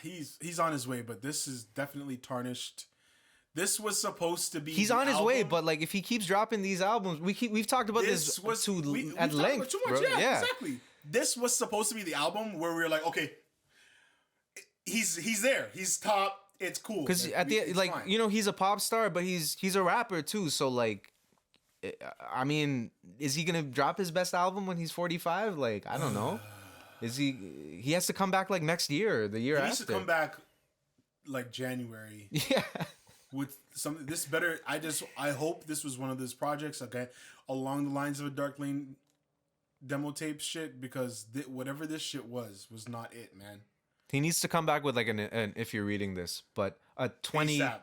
He's on his way, but this is definitely tarnished. This was supposed to be. he's the on his way, album. but like if he keeps dropping these albums, we've talked about this we've at talked about length, too much. bro. Yeah, exactly. This was supposed to be the album where we were like, okay, he's there, he's top. It's cool Because Like, at the it's like fine. you know he's a pop star, but he's a rapper too. So like, I mean, is he gonna drop his best album when he's 45? Like I don't know. Is he? He has to come back like next year or the year he after. needs to come back like January Yeah. with something. This better. I hope this was one of those projects. Okay, along the lines of a Dark Lane demo tape shit, because whatever this shit was not it, man. He needs to come back with like an if you're reading this, but a 20 ASAP.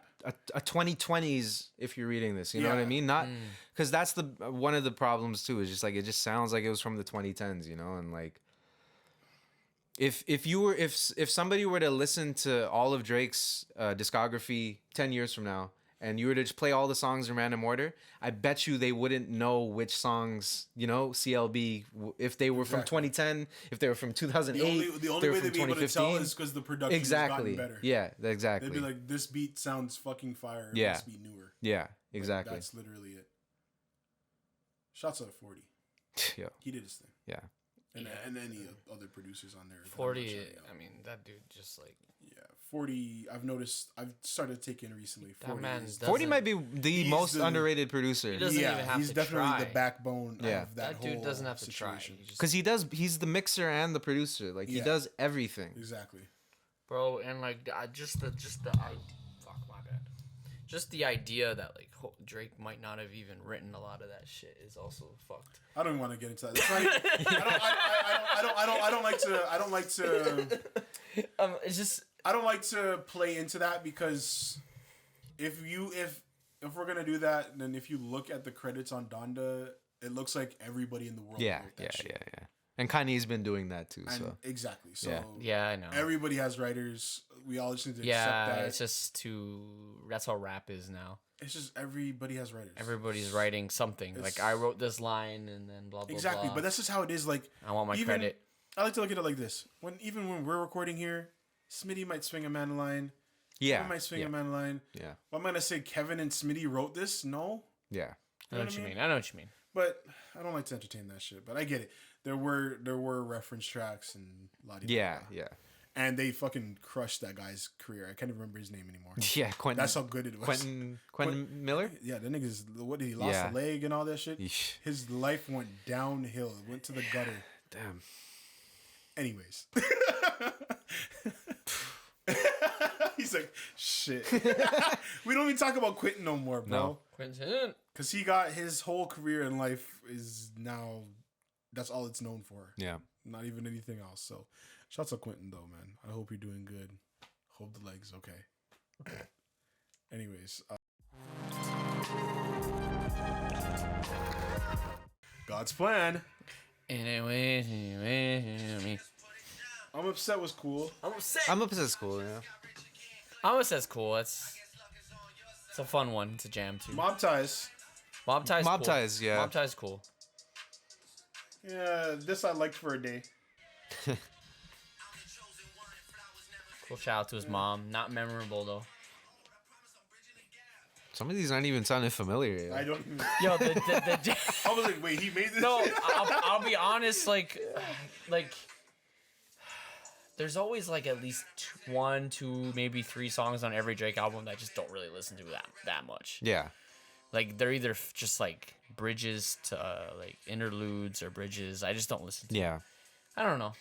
a 2020s if you're reading this. You know what I Yeah. mean? Not because that's the one of the problems too. Is just like it just sounds like it was from the 2010s. You know, and like. If somebody were to listen to all of Drake's discography 10 years from now and you were to just play all the songs in random order, I bet you they wouldn't know which songs, you know, CLB, if they were from Exactly. 2010, if they were from 2008, The only they were way from they'd be able to tell 2015. is because the production Exactly. has gotten better. Yeah, exactly. They'd be like, this beat sounds fucking fire. It Yeah. must be newer. Yeah, exactly. That's literally it. Shots out of 40. Yeah, He did his thing. yeah. And any other producers on there. that I'm not 40. shouting out. I mean, that dude just like Yeah, 40. I've started taking recently. That 40 man is- does- 40 might be the He's most the- underrated producer. He doesn't even have he's to definitely try. the backbone Yeah. of that whole dude doesn't have to try. situation. He just, Because he's the mixer and the producer. Like he Yeah. does everything. Exactly. bro, and like just the fuck my bad. Just the idea that like Drake might not have even written a lot of that shit is also fucked. I don't want to get into that. It's not, I don't like to. It's just I don't like to play into that because if we're gonna do that, then if you look at the credits on Donda, it looks like everybody in the world Yeah, wrote that yeah, shit. yeah. And Kanye's been doing that too. And So exactly. So Yeah. yeah, I know. everybody has writers. We all just need to Yeah, accept that. it's just that's how rap is now. It's just everybody has writers. Everybody's writing something. It's- Like I wrote this line and then blah blah Exactly, blah. but that's just how it is. Like I want my even- credit. I like to look at it like this: when we're recording here, Smitty might swing a man a line. yeah, Kevin might swing yeah, a man a line. yeah, Well, I'm gonna say Kevin and Smitty wrote this. No, yeah. I know what you mean. I know what you mean. But I don't like to entertain that shit. But I get it. There were reference tracks and Yeah, yeah. And they fucking crushed that guy's career. I can't even remember his name anymore. Yeah, Quentin. That's how good it was. Quentin Miller? Yeah, the niggas, what did he lost a leg and all that shit? Yeesh. His life went downhill. It went to the gutter. Damn. Anyways. He's like, shit. We don't even talk about Quentin no more, bro. No. Quentin. Because he got his whole career in life is now, that's all it's known for. Yeah. Not even anything else. So, shouts out Quentin, though, man. I hope you're doing good. Hope the leg's okay. Anyways. God's plan. Anyway. I'm upset was cool. I'm upset. I'm upset at school, yeah. I'm upset's cool. It's a fun one. It's a jam too. Mob ties. Mob ties. Mob cool. ties, yeah. Mob ties cool. Yeah, this I liked for a day. Cool shout out to his mom. Not memorable though. Some of these aren't even sounding familiar. Yeah. I don't even. Yo, I was like, wait, he made this? no, I'll be honest. Like, there's always like at least 1, 2, maybe 3 songs on every Drake album that I just don't really listen to that much. Yeah. Like they're either just like bridges to like interludes or bridges. I just don't listen to. Yeah. I don't know.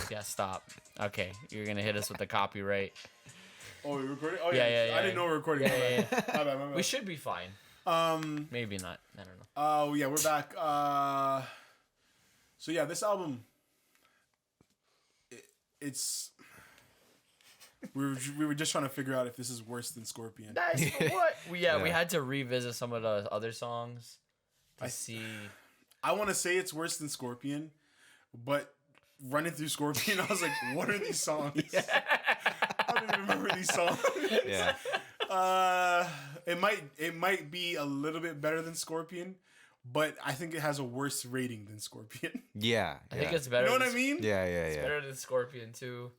Yeah, stop. Okay, you're gonna hit us with the copyright. Oh, you're recording? Oh, Yeah. I didn't know we were recording. Yeah. My bad. We should be fine. Maybe not. I don't know. Oh, yeah, we're back. So, yeah, this album, it's... We were just trying to figure out if this is worse than Scorpion. Nice. What? We had to revisit some of the other songs to see. I want to say it's worse than Scorpion, but running through Scorpion, I was like, what are these songs? I don't even remember these songs. Yeah. It might be a little bit better than Scorpion, but I think it has a worse rating than Scorpion. Yeah. I think it's better. You know what I mean? Yeah. It's better than Scorpion too.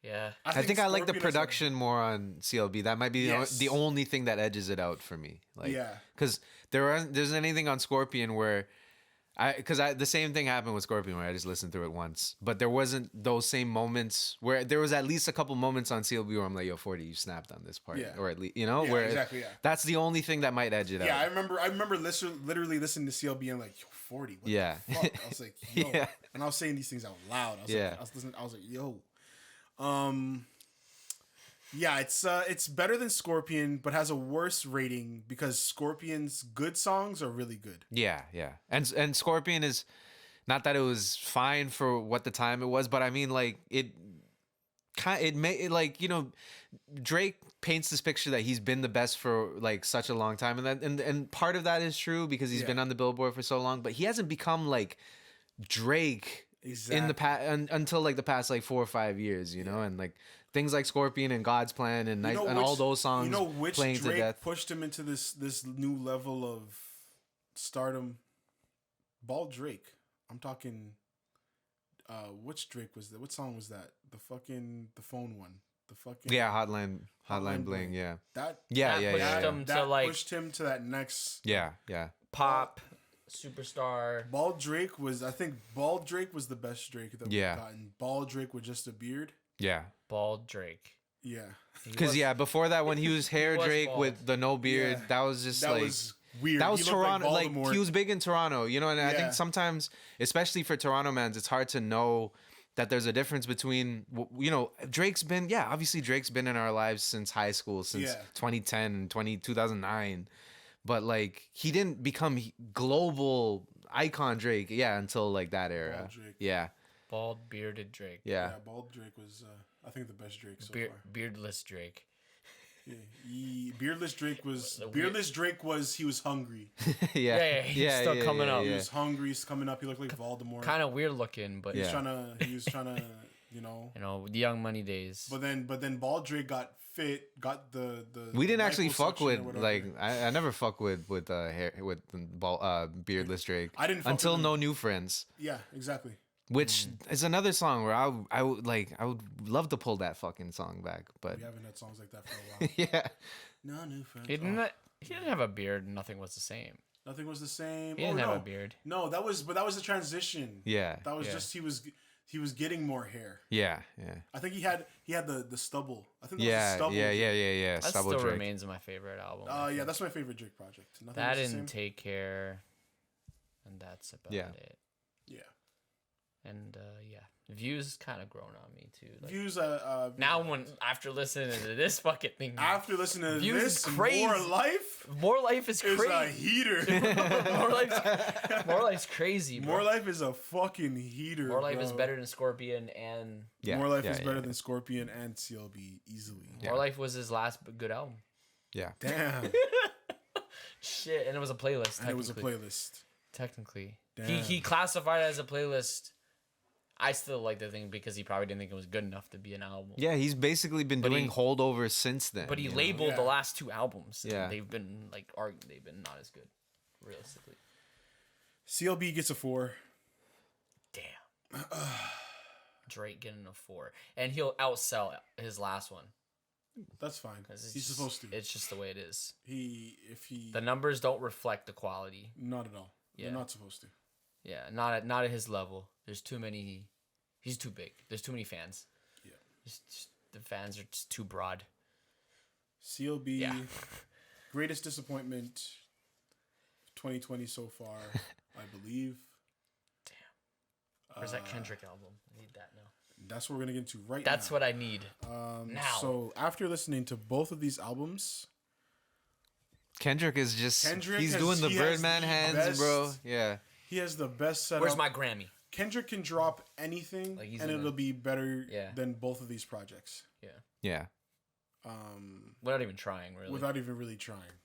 Yeah. I think I like the Scorpion production more on CLB. That might be the only thing that edges it out for me. Like, Yeah. Because there's anything on Scorpion where the same thing happened with Scorpion where I just listened through it once, but there wasn't those same moments where there was at least a couple moments on CLB where I'm like, yo, 40, you snapped on this part, or at least where exactly, yeah. That's the only thing that might edge it out. Yeah, I remember literally listening to CLB and like, yo, 40. What Yeah. the fuck? I was like, yo, Yeah. and I was saying these things out loud. I was Yeah. like, I was listening. I was like, yo, yeah, it's better than Scorpion, but has a worse rating because Scorpion's good songs are really good. Yeah. And Scorpion is not that it was fine for what the time it was, but I mean like Drake paints this picture that he's been the best for like such a long time, and part of that is true because he's been on the Billboard for so long, but he hasn't become like Drake in the past until like the past like 4 or 5 years, you know, and like things like Scorpion and God's Plan and all those songs. You know which playing Drake to death. pushed him into this new level of stardom? Bald Drake. I'm talking. Which Drake was that? What song was that? The phone one. The fucking Hotline Bling. Yeah. That pushed him to that next. Yeah. Pop. Superstar. Bald Drake was the best Drake that we've gotten. Bald Drake with just a beard. Yeah. Bald Drake. Yeah. Because before that, when he was hair Drake bald. with the no beard, that was just that like was weird. that was He looked Toronto. Like Voldemort. he was big in Toronto, you know. And I think sometimes, especially for Toronto mans, it's hard to know that there's a difference between Drake's been obviously Drake's been in our lives since high school, since 2010 and 2009. But like he didn't become global icon Drake, until like that era. Bald Drake. Yeah. Bald bearded Drake. Yeah. Bald Drake was I think the best Drake so far. Beardless Drake. Yeah, Beardless Drake was he was hungry. He's still coming up. He was hungry. He's coming up. He looked like Voldemort. Kind of weird looking, but he was trying to the Young Money days. But then Bald Drake got fit, got the we didn't actually fuck with like I never fuck with hair with beardless Drake. I didn't fuck until with No New Friends. Yeah, exactly. Which is another song where I would love to pull that fucking song back, but We haven't had songs like that for a while. yeah. No New Friends. Isn't He didn't have a beard. And nothing was the same. Nothing was the same. He didn't have a beard. No, that was the transition. Yeah. That was Yeah. just he was getting more hair. Yeah. I think he had the stubble. I think that was the Yeah. stubble. Yeah. That Stubble still Drake. remains my favorite album. Yeah, that's my favorite Drake project. Nothing That was the and same. Take Care, and that's about Yeah. it. Yeah. And yeah, Views kind of grown on me too. Like, Views. now when after listening to this fucking thing, After listening to Views this, is crazy. More Life is is a crazy. heater. More Life's crazy, bro. More Life is a fucking heater. More Life bro. is better than Scorpion, and Yeah. More Life yeah, is yeah, better yeah. than Scorpion and CLB easily. More Life was his last good album. Yeah. Damn. Shit, and it was a playlist. And it was a technically. playlist. Technically, Damn. he classified it as a playlist. I still like the thing because he probably didn't think it was good enough to be an album. Yeah, he's basically been But doing he- holdovers since then. But he you know? labeled the Yeah. last two albums. Yeah. And they've been like they've been not as good, realistically. CLB gets a 4. Damn. Drake getting a 4, and he'll outsell his last one. That's fine. 'Cause it's He's just- supposed to. It's just the way it is. The The numbers don't reflect the quality. not at all. Yeah. They're not supposed to. Yeah, not at his level. There's too many. He's too big. There's too many fans. Yeah. The fans are just too broad. CLB, Yeah. greatest disappointment 2020 so far, I believe. Where's that Kendrick album? I need that now. That's what we're gonna get into right That's now. what I need. Now. So after listening to both of these albums, Kendrick is just Kendrick he's has- doing the he has Birdman the hands, best- bro. Yeah. he has the best setup. Where's my Grammy? Kendrick can drop anything, Like, he's and in it'll the- be better Yeah. than both of these projects. Yeah. Yeah. Without even trying, really. Without even really trying.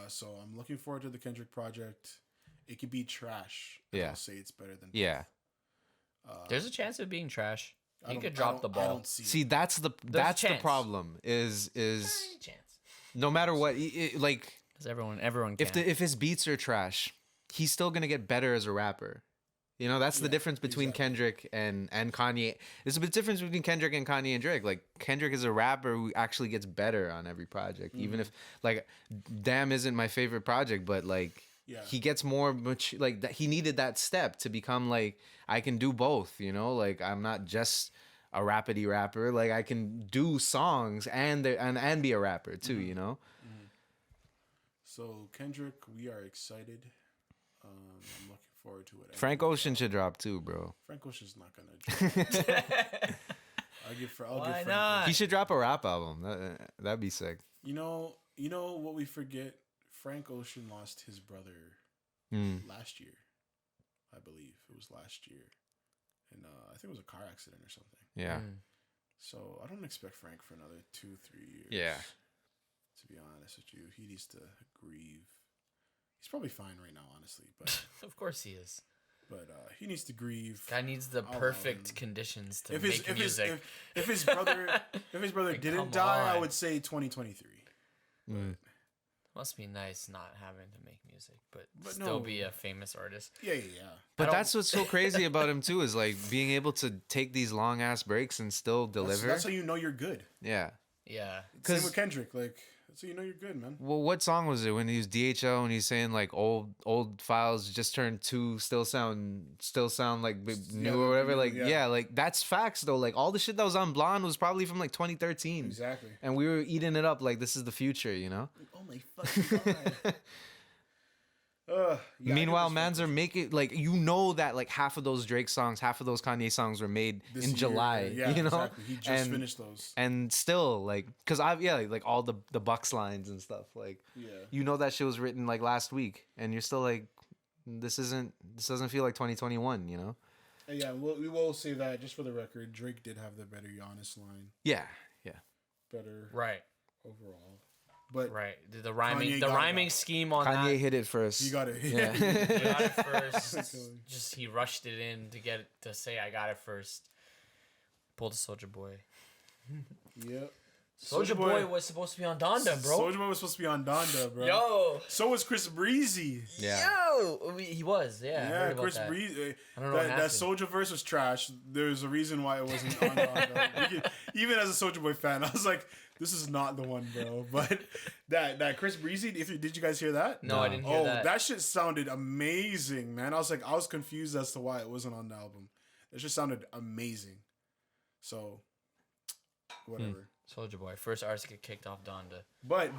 So I'm looking forward to the Kendrick project. It could be trash. and Yeah. I'll say it's better than Yeah. There's a chance of being trash. I He don't- could I drop don't- the I ball. don't see. See, it. that's the a chance. problem is Any chance. no matter what, like Because everyone can. if his beats are trash, he's still gonna get better as a rapper. You know, that's the difference between exactly. Kendrick and Kanye. There's a bit difference between Kendrick and Kanye and Drake. Like Kendrick is a rapper who actually gets better on every project, even if like Damn isn't my favorite project, but like Yeah. he gets more much like that. He needed that step to become like I can do both. You know, like I'm not just a rapidy rapper. Like I can do songs and be a rapper too. You know. So Kendrick, we are excited. I'm looking forward to it. Frank Ocean should drop too, bro. Frank Ocean's not gonna. Drop. I'll give Why Frank not? He should drop a rap album. That'd be sick. You know what we forget? Frank Ocean lost his brother last year. I believe it was last year, and I think it was a car accident or something. Yeah. So I don't expect Frank for another 2-3 years. Yeah. To be honest with you, he needs to grieve. He's probably fine right now, honestly, but Of course he is. He needs to grieve. Guy needs the I'll allow perfect him. conditions to If make music. if his brother Like, didn't come die, I on. would say 2023. Must be nice not having to make music, but But still no. be a famous artist. Yeah. But don't- that's what's so crazy about him too is like being able to take these long ass breaks and still deliver. That's how you know you're good. Yeah. Yeah. Same with Kendrick. Like that's how you know you're good, man. Well, what song was it when he was DHL and he's saying like old files just turned to still sound like new or whatever? Like yeah. like that's facts though. Like all the shit that was on Blonde was probably from like 2013. Exactly. And we were eating it up like this is the future, you know. Oh my fucking god. Meanwhile, mans are making like you know that like half of those Drake songs, half of those Kanye songs were made This in year, July. Yeah, you know, exactly. He just finished those. and still like because like all the Bucks lines and stuff like you know that shit was written like last week, and you're still like this doesn't feel like 2021. You know. Yeah, we will say that just for the record. Drake did have the better Giannis line, Yeah. better Right. overall. But Right. The rhyming Kanye got rhyming it. scheme on Kanye that. hit it first. you got it. Yeah. He got it first. Just he rushed it in to get it, to say I got it first. Pulled a Soldier Boy. Yep. Soulja Boy was supposed to be on Donda, bro. Soulja Boy was supposed to be on Donda, bro. Yo. So was Chris Breezy. Yeah. Yo. He was, yeah. I heard about Chris that. Breezy. I don't know what That happened. Soulja verse was trash. There's a reason why it wasn't on Donda. Even as a Soulja Boy fan, I was like, this is not the one, bro. But that Chris Breezy, did you guys hear that? No, I didn't hear that. Oh, that shit sounded amazing, man. I was confused as to why it wasn't on the album. It just sounded amazing. So, whatever. Soulja Boy, first artist to get kicked off Donda. But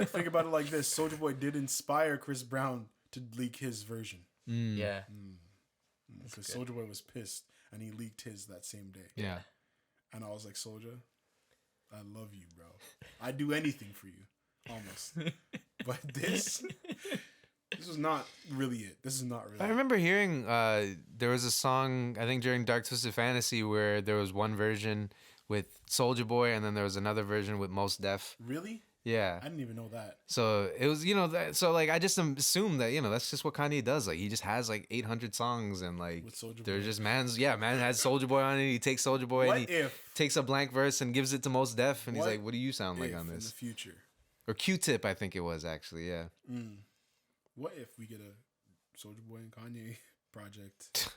think about it like this: Soulja Boy did inspire Chris Brown to leak his version Yeah. because Soulja Boy was pissed and he leaked his that same day. Yeah. And I was like, Soulja, I love you, bro. I'd do anything for you, almost. But this was not really it. This is not really. I remember hearing there was a song, I think during Dark Twisted Fantasy, where there was one version with Soulja Boy and then there was another version with Mos Def. Really? Yeah. I didn't even know that. So it was, so like I just assume that, that's just what Kanye does. Like he just has like 800 songs and like With Soulja there's Boy. just man has Soulja Boy on it. He takes Soulja Boy What and he if takes a blank verse and gives it to Mos Def and he's What like, what do you sound like if on in the this? future? Or Q-Tip, I think it was actually, yeah. What if we get a Soulja Boy and Kanye project?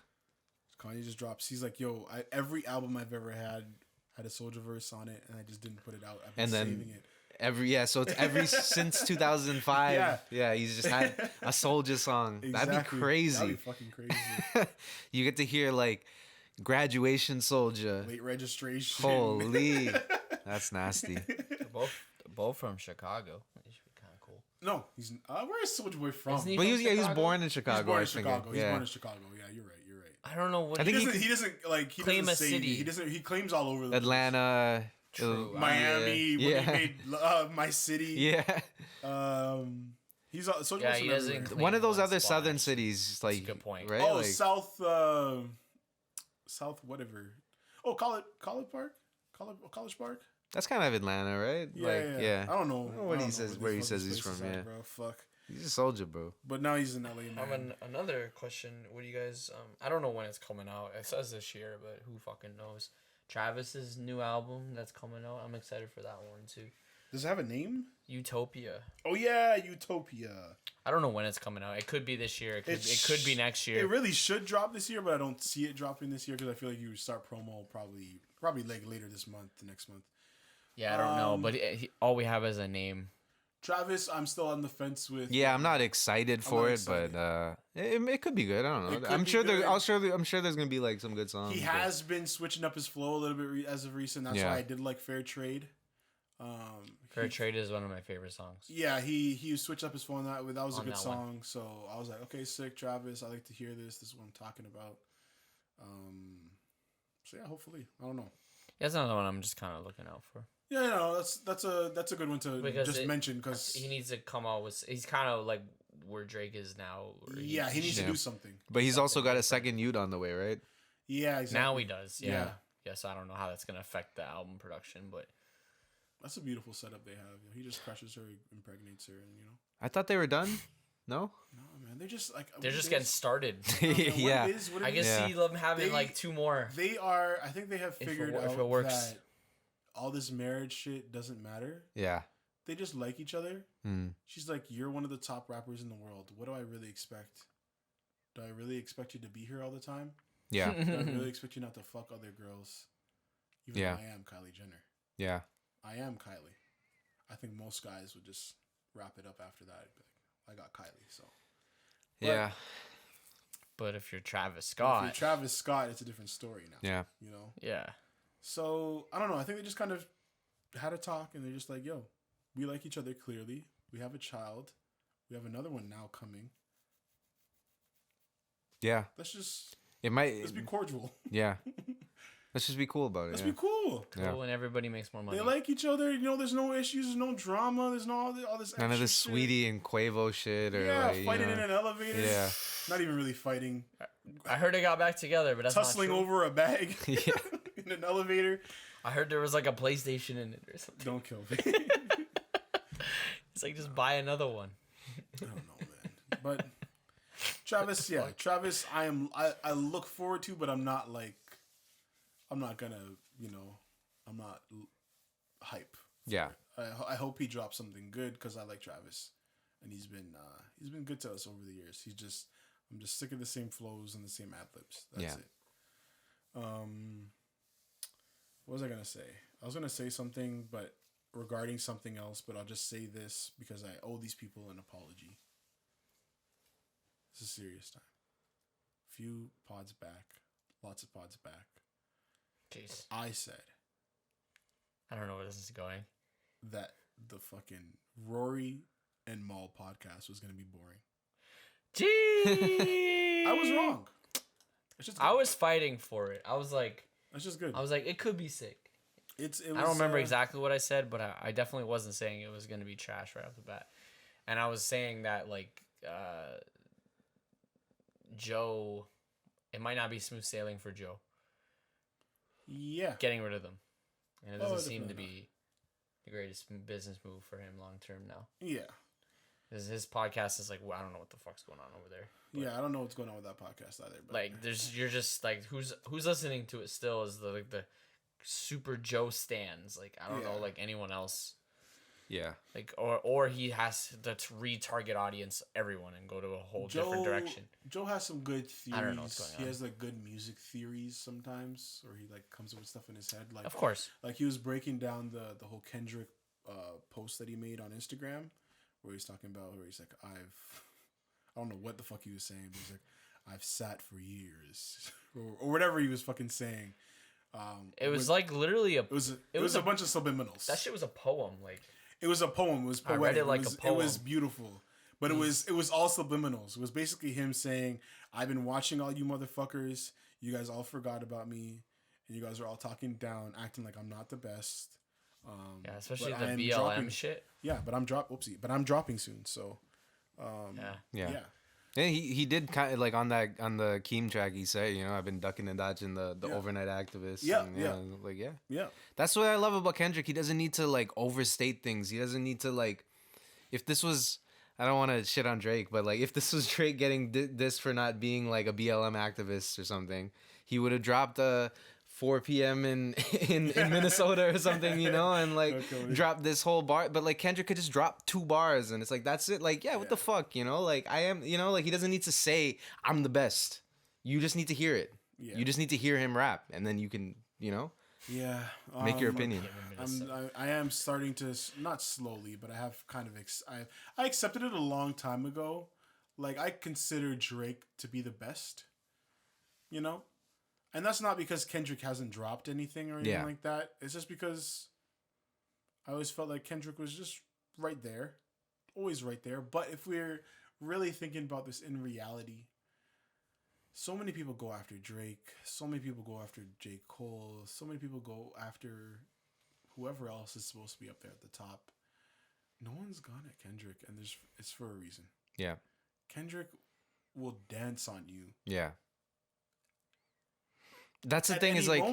Kanye just drops. He's like, yo, every album I've ever had a Soulja verse on it, and I just didn't put it out. I've been And then saving it. So it's every since 2005. Yeah. He's just had a Soulja song. That'd be Exactly. crazy. That'd be fucking crazy. You get to hear like Graduation Soulja. Late registration. Holy, that's nasty. They're both from Chicago. It should be kind of cool. No, he's where is Soulja Boy from? Isn't he But from he was Chicago? born in Chicago. He's born I in think. Chicago. He's Yeah. born in Chicago. Yeah, you're right. You're right. I don't know what I think He doesn't like he claim doesn't a say city. He doesn't. He claims all over the Atlanta. True. Miami. When Yeah. he made My City. Yeah. He's Soulja Yeah, Boy's he from doesn't everywhere. claim One of those one other spot. southern cities, like a good point. right? Oh, Like, South whatever. Oh, College Park, College Park. that's kind of Atlanta, right? Yeah, like, yeah. I don't know. I don't know what I he don't know says. these Where he fucking says he's places from. are, Yeah. bro. Fuck. He's a soldier, bro. But now he's in LA, man. Another question. What do you guys? I don't know when it's coming out. It says this year, but who fucking knows? Travis's new album that's coming out. I'm excited for that one too. Does it have a name? Utopia. Oh yeah, Utopia. I don't know when it's coming out. It could be this year. It could be next year. It really should drop this year, but I don't see it dropping this year because I feel like you would start promo probably like later this month, the next month. Yeah, I don't know, but all we have is a name. Travis, I'm still on the fence with. Yeah, I'm not excited for not it, excited. but it could be good. I don't It know. could I'm be sure good. I'm sure there's gonna be like some good songs. He but- has been switching up his flow a little bit as of recent. That's Yeah. why I did like Fair Trade. Fair Trade is one of my favorite songs. Yeah, he switched up his phone. That was a On good that one. song. So I was like, okay, sick, Travis. I like to hear this. This is what I'm talking about. So yeah, hopefully, I don't know. That's another one I'm just kind of looking out for. Yeah, no, that's a good one to Because just mention because He needs to come out with. He's kind of like where Drake is now. where yeah, he needs to Yeah. do something. But he's also got a second Ute on the way, right? Yeah, exactly. Now he does. Yeah. Yeah. Yes, I don't know how that's gonna affect the album production, but That's a beautiful setup they have. He just crushes her, impregnates her, and I thought they were done. No. no, man, they're just like they're just getting started. Yeah. I can Yeah. see them having They- like two more. They are. I think they have If it figured wo- if out it works. that all this marriage shit doesn't matter. Yeah. They just like each other. Mm. She's like, you're one of the top rappers in the world. What do I really expect? Do I really expect you to be here all the time? Yeah. Do I really expect you not to fuck other girls? Even Yeah. though I am Kylie Jenner. Yeah. I am Kylie. I think most guys would just wrap it up after that. Be like, I got Kylie. So Yeah. But if you're Travis if Scott, you're Travis Scott, it's a different story now. Yeah. You know? yeah, So I don't know. I think they just kind of had a talk and they're just like, yo, we like each other clearly. We have a child. We have another one now coming. Yeah. Let's Let's be cordial. Yeah. Let's just be cool about it. Let's yeah. be cool. Yeah. cool, and everybody makes more money. They like each other. There's no issues. There's no drama. There's no all this. None of extra this shit. Sweetie and Quavo shit or Yeah, like, fighting in an elevator. Yeah. Not even really fighting. I heard they got back together, but that's Tussling not true. over a bag Yeah. in an elevator. I heard there was like a PlayStation in it or something. Don't kill me. It's like just buy another one. I don't know, man. But Travis, yeah, Travis, I look forward to, but I'm not gonna, I'm not hype Yeah. I hope he drops something good because I like Travis, and he's been good to us over the years. I'm just sick of the same flows and the same ad libs. That's it. What was I gonna say? I was gonna say something, but regarding something else. But I'll just say this because I owe these people an apology. It's a serious time. Few pods back, lots of pods back. Jeez. I said I don't know where this is going. that the fucking Rory and Maul podcast was gonna be boring. Gee, I was wrong. It's just good. I was fighting for it. I was like, it could be sick. It was, I don't remember exactly what I said, but I definitely wasn't saying it was going to be trash right off the bat. And I was saying that, like, Joe, it might not be smooth sailing for Joe. Yeah. Getting rid of them. And it doesn't seem to definitely be the greatest business move for him long term now. Yeah. His podcast is like, well, I don't know what the fuck's going on over there. But, yeah, I don't know what's going on with that podcast either. But like, you're just like, who's listening to it still is the super Joe stands. Like, I don't know, like anyone else. Yeah. Like, or he has to retarget audience everyone and go to a whole different direction. Joe has some good theories. I don't know what's going on. He has like good music theories sometimes, or he like comes up with stuff in his head. Like, of course. Like he was breaking down the whole Kendrick post that he made on Instagram, where he's talking about where he's like, I don't know what the fuck he was saying, but he's like, I've sat for years, or whatever he was fucking saying. It was like literally it was a bunch of subliminals. That shit was a poem. Like, it was a poem. It was poetic. I read it like a poem. It was beautiful, but it was all subliminals. It was basically him saying, "I've been watching all you motherfuckers. You guys all forgot about me, and you guys are all talking down, acting like I'm not the best." Yeah, especially the BLM shit. Yeah, but I'm dropping soon. So, yeah. And he did kind of like on the Keem track. He said, I've been ducking and dodging the overnight activists. Yeah, yeah. That's what I love about Kendrick. He doesn't need to like overstate things. He doesn't need to like. If this was, I don't want to shit on Drake, but like if this was Drake getting this for not being like a BLM activist or something, he would have dropped a 4 p.m. in Minnesota or something, and like drop this whole bar. But like Kendrick could just drop 2 bars and it's like, that's it. Like, what the fuck, like I am, like he doesn't need to say I'm the best. You just need to hear it. Yeah. You just need to hear him rap and then you can, make your opinion. I am starting to, not slowly, but I have kind of, I accepted it a long time ago. Like I consider Drake to be the best, And that's not because Kendrick hasn't dropped anything or anything like that. It's just because I always felt like Kendrick was just right there. Always right there. But if we're really thinking about this in reality, so many people go after Drake. So many people go after J. Cole. So many people go after whoever else is supposed to be up there at the top. No one's gone at Kendrick, and it's for a reason. Yeah. Kendrick will dance on you. Yeah. That's the thing is like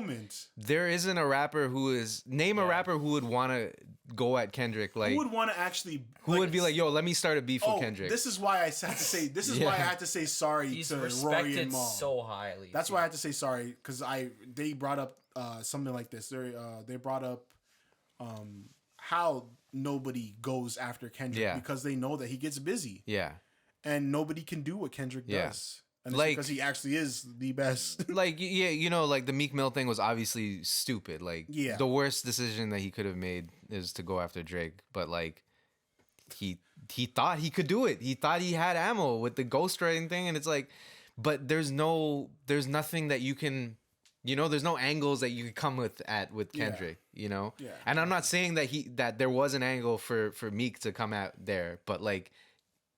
there isn't a rapper who is a rapper who would want to go at Kendrick like who would want to actually would be like, yo, let me start a beef with Kendrick. This is why I had to say why I had to say sorry He's to respected Rory and Maul so highly. That's why I had to say sorry because they brought up something like this. They brought up how nobody goes after Kendrick because they know that he gets busy. Yeah. And nobody can do what Kendrick does. And it's like, because he actually is the best. Like, like the Meek Mill thing was obviously stupid. Like, the worst decision that he could have made is to go after Drake. But, like, he thought he could do it. He thought he had ammo with the ghostwriting thing. And it's like, but there's nothing that you can, there's no angles that you could come with Kendrick, Yeah. And I'm not saying that there was an angle for Meek to come at there. But, like,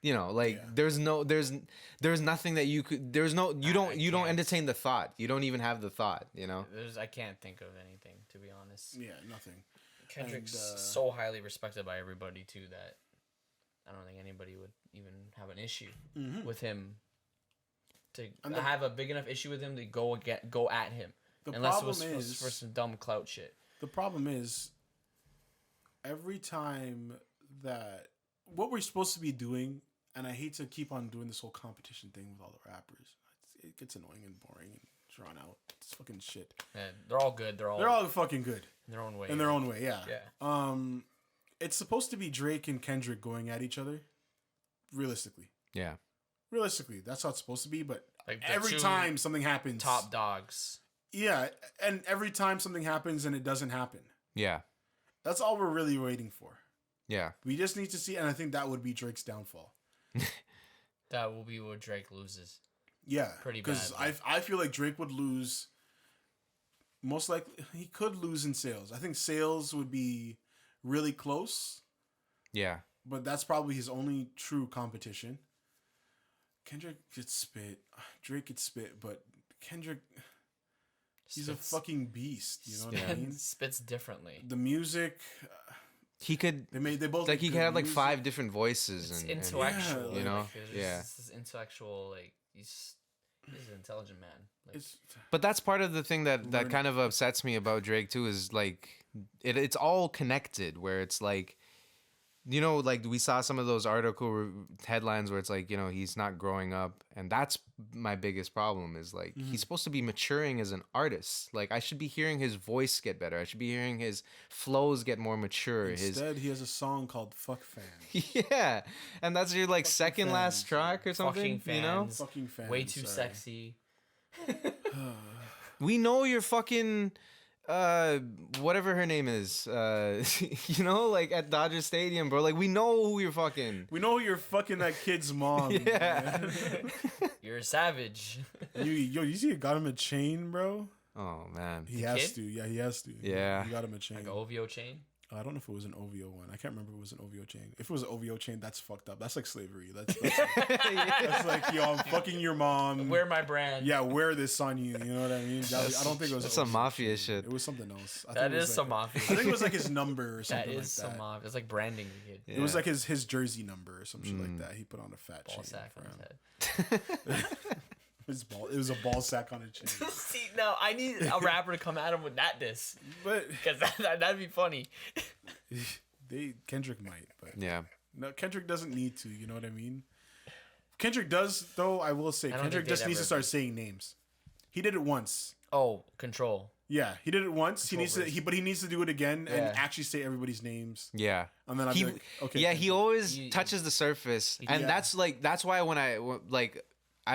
there's nothing that you could, you don't entertain the thought. You don't even have the thought, I can't think of anything, to be honest. Yeah, nothing. Kendrick's so highly respected by everybody too that I don't think anybody would even have an issue with him have a big enough issue with him to go at him. Unless it was for some dumb clout shit. The problem is every time that what we're supposed to be doing, and I hate to keep on doing this whole competition thing with all the rappers. It gets annoying and boring and drawn out. It's fucking shit. Yeah, they're all good. They're all fucking good in their own way. in their own way. Yeah. Yeah. It's supposed to be Drake and Kendrick going at each other. Realistically, that's how it's supposed to be. But Like the every two time something happens, top dogs. yeah, and every time something happens and it doesn't happen, Yeah. that's all we're really waiting for. Yeah. We just need to see, and I think that would be Drake's downfall. That will be what Drake loses. Yeah, Pretty because bad. I feel like Drake would lose. Most likely, he could lose in sales. I think sales would be really close, Yeah. but that's probably his only true competition. Kendrick could spit, Drake could spit, but Kendrick, he's a fucking beast. You know what I mean? Spits differently. The music, He could they both like he good could have like music. 5 different voices It's and intellectual. Yeah, you know? Like, Yeah. This intellectual, like, he's an intelligent man. Like, It's But that's part of the thing that Learn- kind of upsets me about Drake too is like it's all connected where it's like you know like we saw some of those headlines where it's like you know he's not growing up and that's my biggest problem is like he's supposed to be maturing as an artist. Like I should be hearing his voice get better. I should be hearing his flows get more mature. instead he has a song called "Fuck Fans." Yeah. And that's your like Fucking second last fans, track or something, fucking you know? fans. Fucking fans. way too sorry. sexy. We know you're fucking whatever her name is. You know, like at Dodger Stadium, bro. Like we know who you're fucking. We know you're fucking that kid's mom. Yeah. man. You're a savage. you see, you got him a chain, bro. Oh man. He has kid? to. Yeah, he has to. Yeah. you got him a chain. Like OVO chain. I don't know if it was an OVO one. I can't remember if it was an OVO chain. If it was an OVO chain, that's fucked up. That's like slavery. That's like, yo, I'm fucking your mom. Wear my brand. Yeah, wear this on you. You know what I mean? I don't think it was. That's an some OVO mafia chain. shit. It was something else. I That think it was is like, some mafia. I think it was like his number or something That like is that. some mafia. It's like branding the kid. It was like his jersey number or some shit like that. He put on a fat Ball chain sack for on him. his head. It was a ball sack on a chain. See, no, I need a rapper to come at him with that diss. But Because that'd be funny. Kendrick might, but Yeah. no, Kendrick doesn't need to. You know what I mean? Kendrick does, though. I will say, I don't Kendrick think they'd just needs to ever start saying names. He did it once. Oh, Control. Yeah, he did it once. He Control needs to. verse. But he needs to do it again Yeah. and actually say everybody's names. Yeah. And then I'll He, be like, okay. yeah, he Kendrick. always You- touches the surface, and Yeah. that's why when I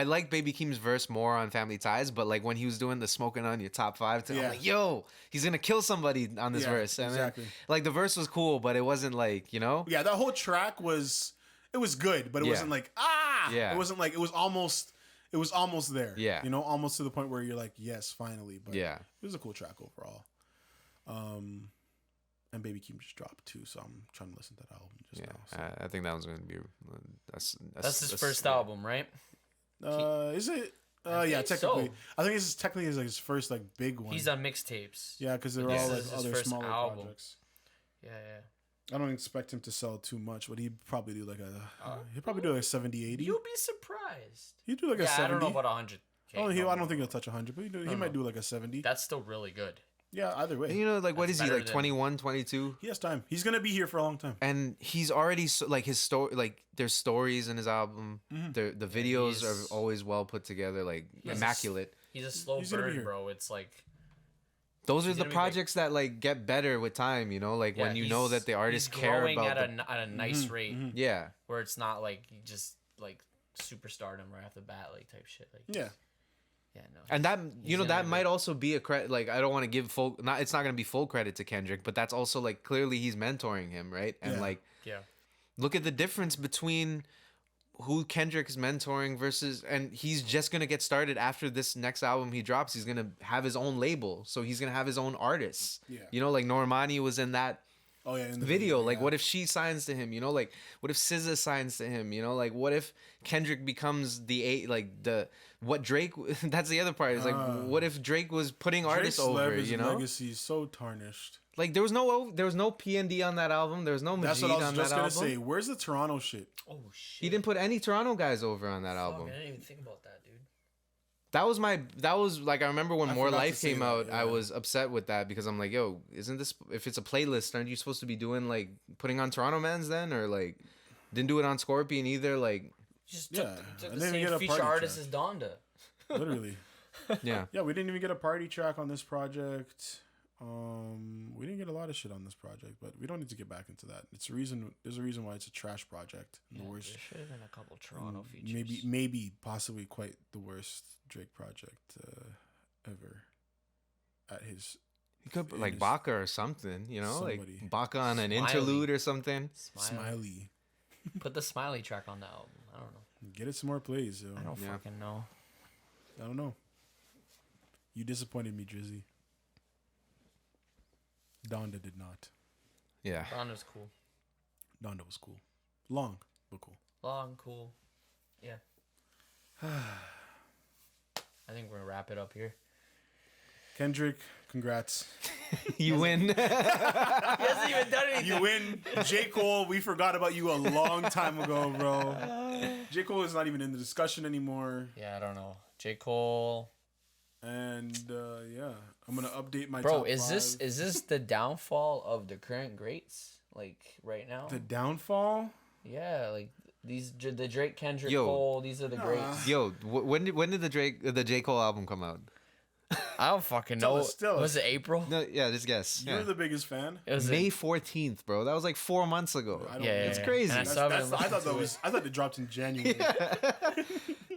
like Baby Keem's verse more on Family Ties, but like when he was doing the smoking on your top 5, I'm Yeah. like, yo, he's gonna kill somebody on this Yeah, verse. And exactly. then, like the verse was cool, but it wasn't like, you know? Yeah, that whole track was. It was good, but it Yeah. wasn't like ah. Yeah. It wasn't like it was almost. It was almost there. Yeah. You know, almost to the point where you're like, yes, finally. But Yeah. it was a cool track overall. And Baby Keem just dropped too, so I'm trying to listen to that album just Yeah, now. So. I think that was gonna be That's his first album, right? Is it? I Yeah, think technically. so. I think this is technically his first like big one. He's on mixtapes. Yeah, because they're This all like is his other first smaller album. projects. Yeah. I don't expect him to sell too much, but he'd probably do like he'd probably do like a 70, 80. You'll be surprised. He'd do like a Yeah, 70. I don't know about 100. Oh, I don't think he'll touch 100, but he might do like a 70. That's still really good. Yeah, either way. You know, like what That's is he better like than- 21, 22? He has time. He's gonna be here for a long time. And he's already like his story, like there's stories in his album. The videos he's- are always well put together, like He's- immaculate. He's a slow He's gonna be burn, here. bro. It's like Those are He's the gonna be like- projects that like get better with time, you know, like when you know that the artists he's care growing about at a nice rate yeah. where it's not like you just like superstardom right off the bat, like type shit. Like Yeah. yeah, no. And that He's gonna that be might good. also be a credit. Like I don't want to give full. It's not going to be full credit to Kendrick, but that's also like clearly he's mentoring him, right? And Yeah. like Yeah. look at the difference between who Kendrick is mentoring versus, and he's just gonna get started after this next album he drops. He's gonna have his own label, so he's gonna have his own artists. Yeah. You know, like Normani was in that Oh yeah. In the video. Like, yeah. what if she signs to him? You know, like what if SZA signs to him? You know, like what if Kendrick becomes what Drake? That's the other part. Is like, what if Drake was putting artists Drake's over? his You know, legacy is so tarnished. like there was no PND on that album. There was no Majid That's what I was on just that gonna album. say. Where's the Toronto shit? Oh shit. He didn't put any Toronto guys over on that album. Fuck, I didn't even think about that, dude. That was like I remember when I More forgot to Life say came that, out, I yeah. was upset with that because I'm like, yo, isn't this, if it's a playlist, aren't you supposed to be doing like putting on Toronto Mans then, or like didn't do it on Scorpion either? Like Just Yeah, took I the didn't same get a feature party artist track. as Donda. Literally. Yeah. Yeah, we didn't even get a party track on this project. We didn't get a lot of shit on this project, but we don't need to get back into that. It's a reason. There's a reason why it's a trash project. The worst. There should have been a couple Toronto features. Maybe, possibly quite the worst Drake project ever. At his, He could like Baka or something, you know, Somebody. like Baka on an Smiley. interlude or something. Smiley. Put the Smiley track on the album. I don't know. Get it some more plays, yo. I don't Yeah. fucking know. I don't know. You disappointed me, Drizzy. Donda did not. Yeah. Donda's cool. Donda was cool. Long, but cool. Long, cool. Yeah. I think we're gonna wrap it up here. Kendrick, congrats. You win. He hasn't even done anything. You win. J. Cole, we forgot about you a long time ago, bro. J. Cole is not even in the discussion anymore. Yeah, I don't know. J. Cole. And yeah, I'm gonna update my Bro, top is five. this the downfall of the current greats? Like right now? The downfall? Yeah, like the Drake, Kendrick, Yo. Cole. These are the greats. Yo, when did the J Cole album come out? I don't fucking Tell know. us, tell Was us. it April? No, yeah, just guess. You're Yeah. the biggest fan. It was May 14th, bro. That was like 4 months ago. I don't Yeah, know. It's crazy. And I That's- still haven't I thought listened that to was. it. I thought it dropped in January.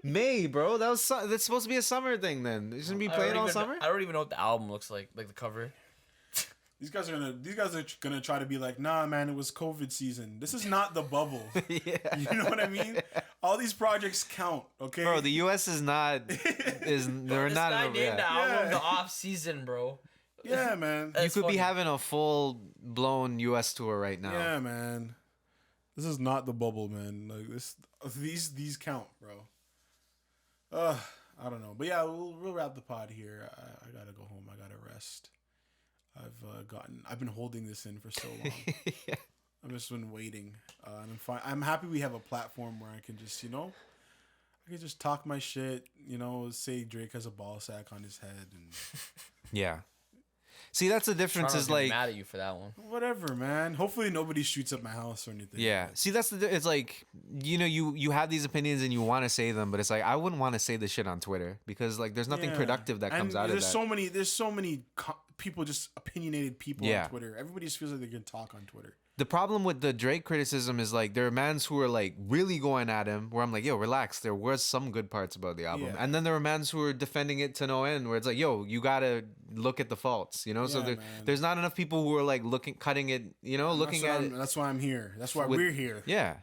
May, bro. That's supposed to be a summer thing. Then it shouldn't be playing all summer. I don't even know what the album looks like the cover. These guys are gonna try to be like, nah, man, it was COVID season. This is not the bubble. Yeah. You know what I mean? All these projects count, okay? Bro, the U.S. is not. They're This not. guy named the Yeah. album Yeah. the off season, bro. Yeah, man. You That's could funny. be having a full blown U.S. tour right now. Yeah, man. This is not the bubble, man. Like these count, bro. I don't know, but yeah, we'll wrap the pod here. I gotta go home. I gotta rest. I've been holding this in for so long. Yeah. I've just been waiting, and I'm fine. I'm happy we have a platform where I can just, I can just talk my shit. Say Drake has a ball sack on his head and Yeah. See, that's the difference. Toronto's Is gonna be like, mad at you for that one. whatever, man. Hopefully nobody shoots up my house or anything. yeah. See, that's it's like, you have these opinions and you want to say them, but it's like I wouldn't want to say this shit on Twitter because like there's nothing Yeah. productive that comes And out of that. There's so many people, just opinionated people Yeah. on Twitter. Everybody just feels like they can talk on Twitter. The problem with the Drake criticism is like there are mans who are like really going at him where I'm like, yo, relax. There was some good parts about the album. Yeah. And then there are mans who are defending it to no end where it's like, yo, you gotta look at the faults, so Yeah, man. there's not enough people who are like cutting it, looking at it. That's why I'm here. That's why with- we're here. Yeah.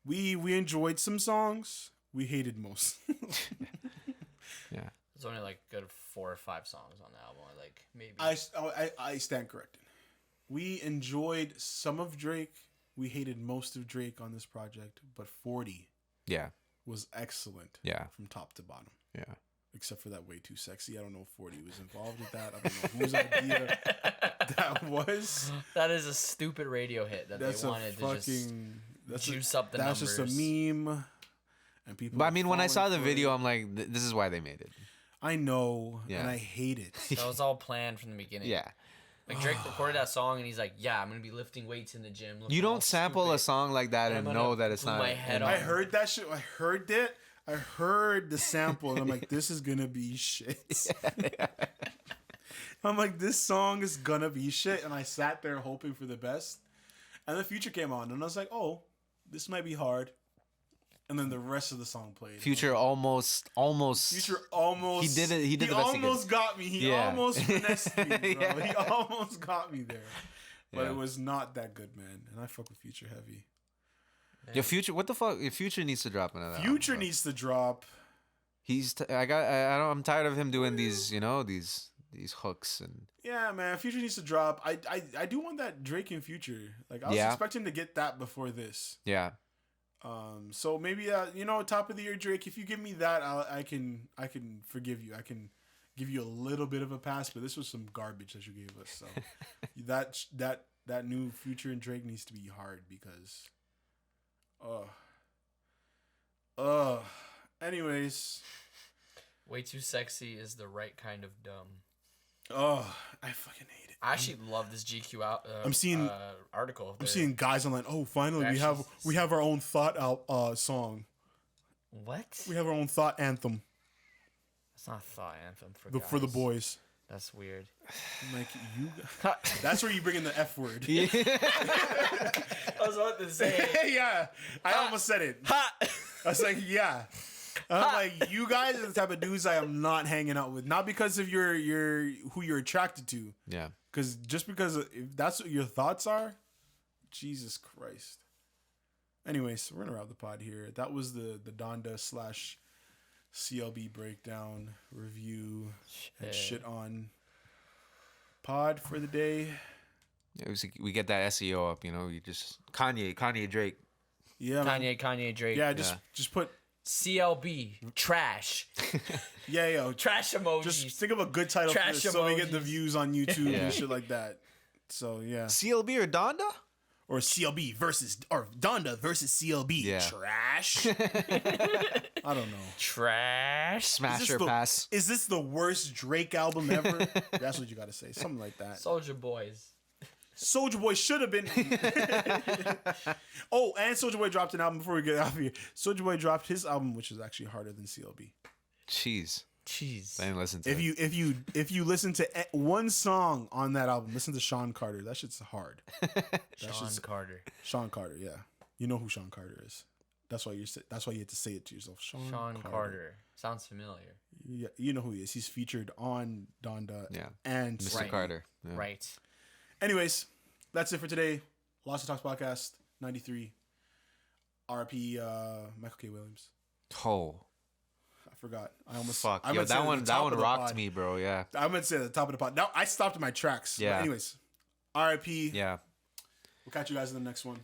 We enjoyed some songs. We hated most. Yeah. There's only like good 4 or 5 songs on the album. Like maybe. I stand corrected. We enjoyed some of Drake. We hated most of Drake on this project, but 40 Yeah. was excellent Yeah. from top to bottom. Yeah. Except for that Way Too Sexy. I don't know if 40 was involved with that. I don't know whose idea that was. That is a stupid radio hit that That's they a wanted to just fucking. That's juice up the That's numbers. just a meme. And people. But I are mean, when I saw falling the for video, it. I'm like, this is why they made it. I know, Yeah. and I hate it. That was all planned from the beginning. Yeah. Like Drake recorded that song and he's like, "Yeah, I'm gonna be lifting weights in the gym." looking You all don't sample stupid." a song like that And and I'm know gonna that it's glue not. my head I on. heard that shit. I heard it. I heard the sample, and I'm like, this is gonna be shit. I'm like, this song is gonna be shit, and I sat there hoping for the best. And the Future came on, and I was like, oh, this might be hard. And then the rest of the song played. Future almost. Future almost. He did it. He did the best he could. almost got me. He Yeah. almost finessed me, bro. Yeah. He almost got me there. But Yeah. it was not that good, man. And I fuck with Future heavy. Your Future, what the fuck? Your Future needs to drop another. Future album, bro. needs to drop. I'm tired of him doing these, these hooks and. Yeah, man. Future needs to drop. I do want that Drake and Future. Like I was Yeah. expecting to get that before this. Yeah. So maybe top of the year Drake. If you give me that, I can forgive you. I can give you a little bit of a pass. But this was some garbage that you gave us. So that new Future and Drake needs to be hard because. Anyways. Way Too Sexy is the right kind of dumb. Oh, I fucking hate it. I actually love this GQ out. I'm seeing- article. I'm seeing guys online. Oh, finally we have our own thought song. What? We have our own thought anthem. It's not a thought anthem for For the guys. boys. That's weird. I'm like, you. That's where you bring in the F word. I was about to say. Yeah. I almost said it. Ha! I was like, yeah. I'm like, you guys are the type of dudes I am not hanging out with. Not because of your who you're attracted to. Yeah. Because just because if that's what your thoughts are, Jesus Christ. Anyways, we're gonna wrap the pod here. That was the Donda / CLB breakdown review and shit on pod for the day. Yeah, we get that SEO up, you know. You just Kanye Drake. Yeah, man. Kanye Drake. Yeah, just put CLB trash. yeah, Trash emojis. just think of a good title Trash for this so we get the emojis. views on YouTube Yeah. and shit like that. So yeah, CLB or Donda? or CLB versus or Donda versus CLB. Yeah. Trash. I don't know. Trash. Smash or pass. Is this the worst Drake album ever? That's what you got to say. Something like that. Soldier Boys. Soulja Boy should have been. Oh, and Soulja Boy dropped an album before we get out of here. Soulja Boy dropped his album, which is actually harder than CLB. Jeez. Jeez. I didn't listen to If it. you listen to one song on that album, listen to Sean Carter. That shit's hard. Sean Carter. Sean Carter, yeah. You know who Sean Carter is. That's why you have to say it to yourself. Sean Carter. Sounds familiar. Yeah, you know who he is. He's featured on Donda. Yeah. And Mr. Right. Carter. Yeah. Right. anyways, that's it for today. Lost to Talks podcast 93. RP Michael K. Williams. Oh. I forgot. I almost Fuck. I Yo, meant to say that at the one top of the rocked pod. me, bro. Yeah. I meant to say at the top of the pod. Now I stopped in my tracks. Yeah. But anyways, RIP. Yeah. We'll catch you guys in the next one.